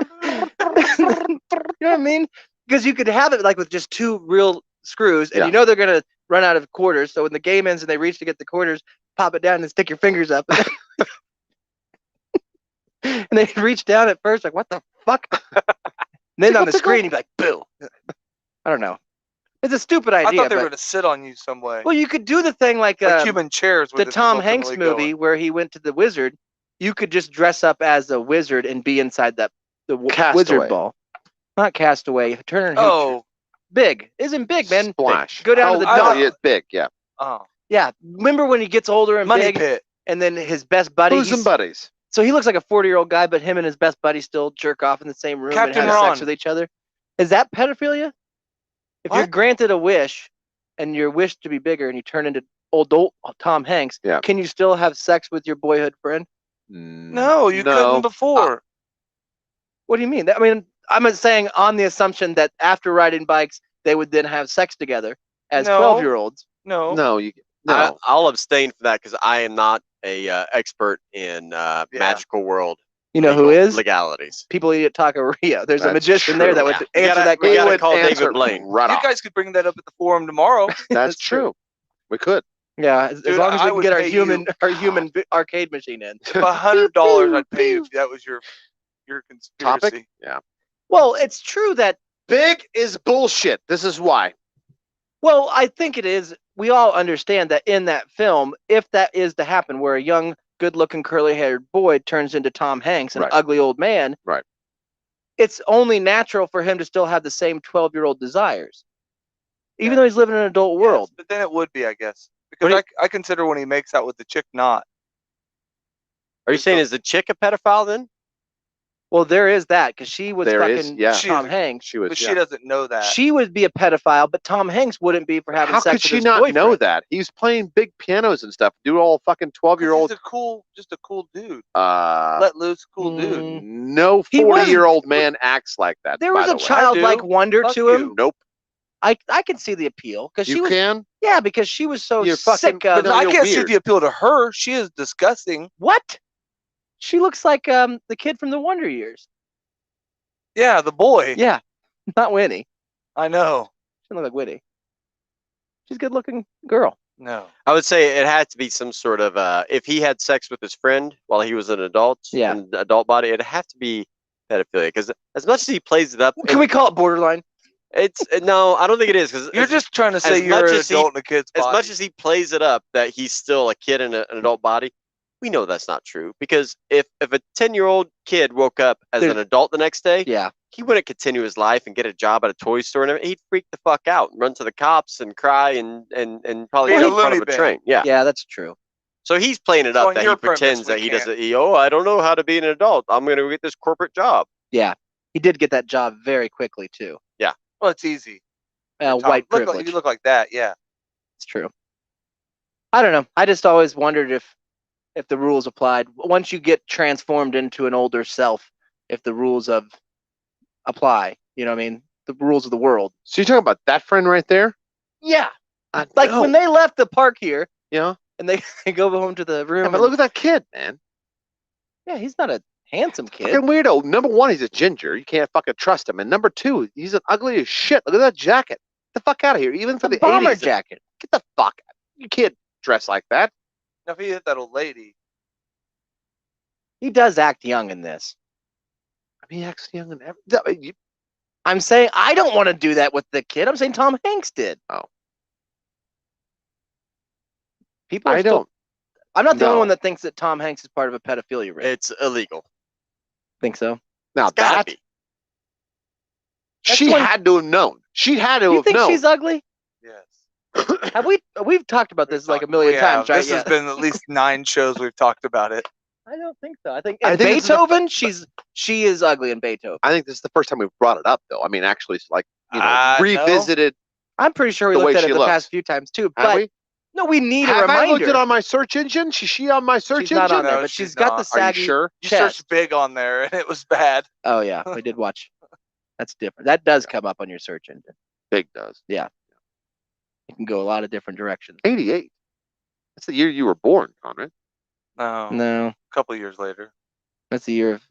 S13: You know what I mean? Because you could have it like with just two real screws and
S1: Yeah.
S13: you know they're going to run out of quarters. So when the game ends and they reach to get the quarters, pop it down and stick your fingers up. And they reach down at first, like, what the fuck? And then on the screen, you'd be like, boo. I don't know. It's a stupid
S14: I
S13: idea.
S14: thought they were
S13: but,
S14: going to sit on you some way.
S13: well, you could do the thing like,
S14: Like human chairs. where
S13: the
S14: this is
S13: Tom Hanks
S14: ultimately
S13: movie
S14: going.
S13: where he went to the wizard. You could just dress up as a wizard and be inside the
S1: Castaway.
S13: wizard ball. Not Castaway. Turner and Hooch.
S14: Oh,
S13: Big. Isn't big, man.
S1: Splash.
S13: Go down to the
S14: I
S13: dock.
S14: know.
S1: Yeah, it's big. Yeah.
S14: oh.
S13: Yeah. Remember when he gets older and
S14: Money
S13: big
S14: Pit.
S13: and then his best buddy.
S1: Who's some buddies?
S13: So he looks like a 40-year-old guy, but him and his best buddy still jerk off in the same room
S14: Captain
S13: and have
S14: Ron.
S13: sex with each other. Is that pedophilia? If you're
S14: What?
S13: granted a wish and your wish to be bigger and you turn into old Tom Hanks,
S1: Yeah.
S13: can you still have sex with your boyhood friend?
S14: No, you
S1: No.
S14: couldn't before.
S13: What do you mean? I mean, I'm saying on the assumption that after riding bikes, they would then have sex together as
S14: No.
S13: 12-year-olds.
S14: No.
S1: No, you no.
S15: I'll abstain from that because I am not a expert in magical world.
S13: You know who is?
S15: Legalities.
S13: People eat at Taqueria. There's a
S1: That's
S13: magician there that
S1: true.
S13: would
S15: We
S13: answer
S15: gotta-
S13: that
S15: we
S13: question.
S15: gotta
S1: would
S15: call David
S1: answer
S15: Blaine.
S1: right
S14: You
S1: off.
S14: guys could bring that up at the forum tomorrow.
S1: That's true. We could.
S13: Yeah, as
S14: Dude,
S13: long as
S14: I
S13: we can
S14: would
S13: get our
S14: pay
S13: human
S14: you-
S13: our human arcade machine in.
S14: $100 I'd pay you if that was your conspiracy.
S1: Topic? Yeah.
S13: Well, it's true that.
S1: Big is bullshit. This is why.
S13: Well, I think it is. We all understand that in that film, if that is to happen, where a young, good-looking, curly-haired boy turns into Tom Hanks, an
S1: Right.
S13: ugly old man,
S1: Right.
S13: it's only natural for him to still have the same 12-year-old desires, even
S14: Yeah.
S13: though he's living in an adult world.
S14: Yes, but then it would be, I guess. Because I consider when he makes out with the chick not.
S15: Are you saying is the chick a pedophile then?
S13: Well, there is that because she was
S1: There
S13: fucking
S1: is, yeah.
S13: Tom Hanks.
S1: She was.
S14: But
S1: yeah.
S14: she doesn't know that.
S13: She would be a pedophile, but Tom Hanks wouldn't be for having
S1: How
S13: sex
S1: could
S13: with
S1: she
S13: his
S1: not
S13: boyfriend.
S1: know that? He's playing big pianos and stuff. Do all fucking 12-year-old.
S14: He's just a cool dude.
S1: Uh,
S14: Let loose, cool dude.
S1: no
S13: He was-
S1: 40-year-old man acts like that.
S13: There
S1: by
S13: was
S1: the
S13: a
S1: way.
S13: childlike
S14: do.
S13: wonder
S14: Fuck
S13: to him.
S14: you.
S1: Nope.
S13: I can see the appeal because she
S1: You
S13: was
S1: can.
S13: yeah because she was so
S1: You're fucking-
S13: sick of
S1: but no,
S14: I
S1: you're
S14: can't see
S1: weird.
S14: the appeal to her. She is disgusting.
S13: what? She looks like the kid from the Wonder Years.
S14: Yeah, the boy.
S13: Yeah, not Winnie.
S14: I know.
S13: She doesn't look like Winnie. She's a good-looking girl.
S14: No.
S15: I would say it had to be some sort of if he had sex with his friend while he was an adult,
S13: Yeah.
S15: in adult body, it'd have to be pedophilia because as much as he plays it up,
S13: Can we call it borderline?
S15: it's no, I don't think it is because
S14: You're just trying to say
S15: as
S14: you're
S15: much
S14: an
S15: as he-
S14: adult in a kid's
S15: as
S14: body.
S15: much as he plays it up that he's still a kid in an adult body, we know that's not true because if a 10-year-old kid woke up as
S13: There's-
S15: an adult the next day,
S13: Yeah.
S15: he wouldn't continue his life and get a job at a toy store and everything. He'd freak the fuck out and run to the cops and cry and probably
S14: Be
S15: get
S14: a
S15: in front
S14: loony
S15: of a
S14: bin.
S15: train. Yeah.
S13: Yeah, that's true.
S15: So he's playing it
S14: So
S15: up
S14: on
S15: that
S14: your
S15: he pretends
S14: premise,
S15: that
S14: we
S15: he
S14: can't.
S15: doesn't. I don't know how to be an adult. I'm going to get this corporate job.
S13: Yeah, he did get that job very quickly too.
S14: Well, it's easy. Tom,
S13: White
S14: look
S13: privilege.
S14: like you look like that. Yeah.
S13: It's true. I don't know. I just always wondered if the rules applied once you get transformed into an older self. If the rules apply, you know what I mean? The rules of the world.
S1: So you're talking about that friend right there?
S13: Yeah.
S1: I
S13: Like
S1: know.
S13: when they left the park here
S1: Yeah.
S13: and they go home to the room.
S1: Yeah, but
S13: and-
S1: look at that kid, man.
S13: yeah, he's not a handsome kid.
S1: Fucking weirdo. Number one, he's a ginger. You can't fucking trust him. And number two, he's an ugly as shit. Look at that jacket. Get the fuck out of here. Even for
S13: It's a
S1: the
S13: bomber
S1: 80s.
S13: jacket.
S1: Get the fuck out. You can't dress like that.
S14: Now, if he hit that old lady,
S13: He does act young in this.
S1: I mean, he acts young and everything.
S13: I'm saying I don't want to do that with the kid. I'm saying Tom Hanks did.
S1: Oh.
S13: People.
S1: I don't.
S13: I'm not the only
S1: No.
S13: one that thinks that Tom Hanks is part of a pedophilia ring.
S15: It's illegal.
S13: Think so?
S1: Now
S15: It's gotta
S1: that
S15: be.
S1: she
S13: That's when-
S1: had to have known. She had to
S13: You
S1: have
S13: think
S1: known.
S13: she's ugly?
S14: yes.
S13: Have we've talked about this like a million
S14: We
S13: times,
S14: have.
S13: right?
S14: This has been at least 9 shows we've talked about it.
S13: I don't think so. I think
S1: I
S13: in
S1: think this is the
S13: Beethoven, she is ugly in Beethoven.
S1: I think this is the first time we've brought it up, though. I mean, actually, it's like
S14: No.
S1: revisited.
S13: I'm pretty sure we
S1: The way
S13: looked at
S1: she
S13: it the
S1: looks.
S13: past few times too.
S1: Have
S13: But
S1: we?
S13: no, we need a
S1: Have I
S13: reminder.
S1: looked it on my search engine? Is she on my search
S13: She's not
S1: engine?
S13: on there,
S14: No,
S13: but
S14: she's
S13: she's got
S14: not.
S13: the
S1: Are you
S13: saggy
S1: sure?
S14: You
S13: chest.
S14: searched big on there, and it was bad.
S13: Oh yeah, we did watch. That's different. That does come up on your search engine.
S1: Big does.
S13: It can go a lot of different directions.
S1: 88. That's the year you were born, Conrad.
S14: No.
S13: No,
S14: A couple years later.
S13: that's the year of.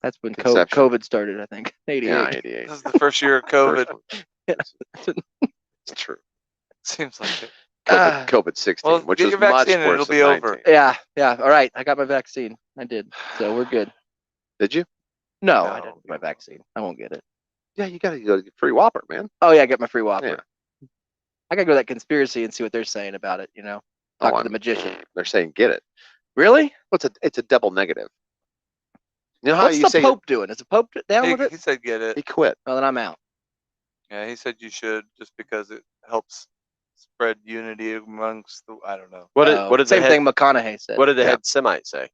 S13: That's when
S1: Conception.
S13: COVID started, I think. 88.
S1: Yeah, 88.
S14: This is the first year of COVID.
S1: First one. It's true.
S14: Seems like it.
S1: COVID 16,
S14: Well,
S1: which
S14: get
S1: was
S14: your
S1: much
S14: vaccine and
S1: worse
S14: it'll
S1: than
S14: be over.
S1: 19.
S13: Yeah. All right, I got my vaccine. I did, so we're good.
S1: Did you?
S13: No,
S14: No.
S13: I didn't get my vaccine. I won't get it.
S1: Yeah, you gotta go get free Whopper, man.
S13: Oh yeah, I get my free Whopper.
S1: Yeah.
S13: I gotta go to that conspiracy and see what they're saying about it. You know, talk to the magician.
S1: They're saying get it.
S13: Really?
S1: Well, it's a double negative. You know how
S13: What's
S1: you
S13: the
S1: say
S13: Pope doing? Is the Pope down with
S14: He
S13: it?
S14: said get it.
S1: he quit?
S13: Well, then I'm out.
S14: Yeah, he said you should just because it helps spread unity amongst the. I don't know.
S15: What
S13: Oh,
S15: did
S13: same
S15: the
S13: thing
S15: head,
S13: McConaughey said.
S15: What did the
S1: Yeah.
S15: head Semite say?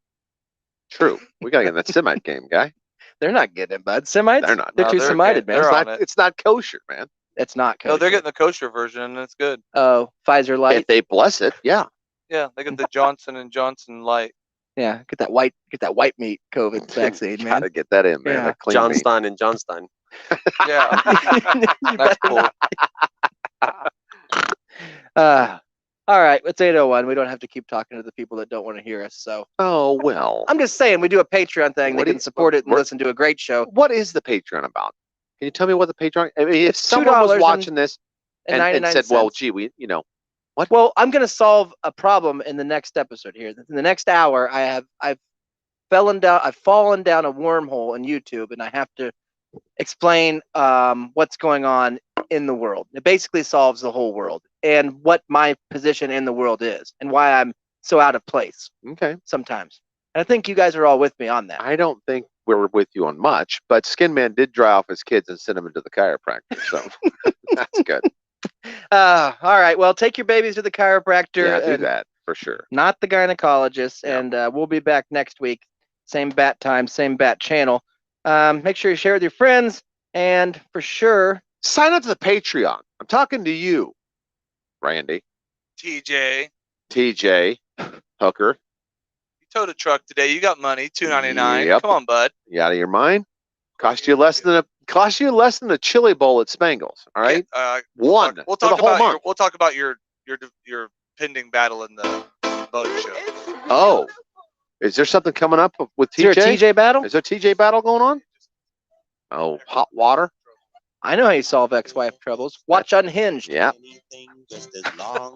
S1: True. We gotta get in that Semite game, guy.
S13: They're not getting it, bud. Semites?
S1: They're not.
S13: They're
S14: No,
S13: too
S14: they're
S13: Semited, man.
S14: they're
S1: It's
S14: on
S1: not.
S14: it.
S1: It's not kosher, man.
S13: It's not kosher.
S14: No, they're getting the kosher version, and it's good.
S13: Oh, Pfizer Light.
S1: If they bless it, yeah.
S14: Yeah, they get the Johnson and Johnson Light.
S13: Yeah, get that white meat COVID vaccine, man.
S1: Gotta get that in, man.
S13: Yeah.
S1: That clean meat.
S15: Johnstein and Johnstein.
S14: Yeah, that's cool.
S13: All right, it's 8:01. We don't have to keep talking to the people that don't want to hear us. So
S1: Oh well.
S13: I'm just saying, we do a Patreon thing.
S1: What
S13: They
S1: do
S13: can
S1: you-
S13: support it and
S1: what-
S13: listen to a great show.
S1: What is the Patreon about? Can you tell me what the Patreon? I mean, if someone was
S13: $2
S1: watching this and
S13: 99
S1: said, "Well,
S13: cents.
S1: gee, we,
S13: Well, I'm gonna solve a problem in the next episode here. In the next hour, I've fallen down a wormhole in YouTube, and I have to explain what's going on in the world. It basically solves the whole world and what my position in the world is and why I'm so out of place
S1: okay."
S13: sometimes. And I think you guys are all with me on that.
S1: I don't think we're with you on much, but Skin Man did dry off his kids and send them into the chiropractor, so that's good.
S13: All right. Well, take your babies to the chiropractor.
S1: Yeah, do
S13: and
S1: that for sure.
S13: not the gynecologist.
S1: Yeah.
S13: And we'll be back next week. Same bat time, same bat channel. Make sure you share with your friends. And for sure,
S1: Sign up to the Patreon. I'm talking to you, Randy,
S14: TJ,
S1: TJ, Hooker.
S14: you towed a truck today. You got money, $2.99.
S1: Yep.
S14: Come on, bud.
S1: You out of your mind? Cost you less than a chili bowl at Spangles. All right, one
S14: We'll
S1: for the
S14: talk
S1: whole
S14: about
S1: month.
S14: we'll talk about your pending battle in the voting show.
S1: Oh, is there something coming up with
S13: is there
S1: TJ?
S13: a TJ battle?
S1: Is there a TJ battle going on? Oh, hot water.
S13: I know how you solve ex-wife troubles. Watch Unhinged.
S1: Yeah.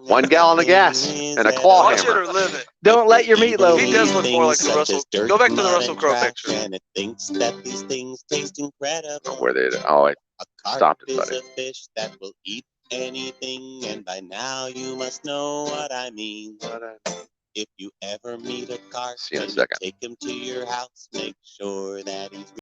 S1: 1 gallon of gas and a claw
S14: Watch it
S1: hammer.
S14: or live it.
S13: Don't let your meatloaf.
S14: He does look more like the Russell. Go back to the Russell Crowe picture.
S16: And it thinks that these things taste incredible.
S1: Where they? Oh, I
S16: A carp
S1: stopped it,
S16: is
S1: buddy.
S16: a fish that will eat anything, and by now you must know what I mean. If you ever meet a carp
S1: See you in a
S16: and you
S1: second.
S16: take him to your house, make sure that he's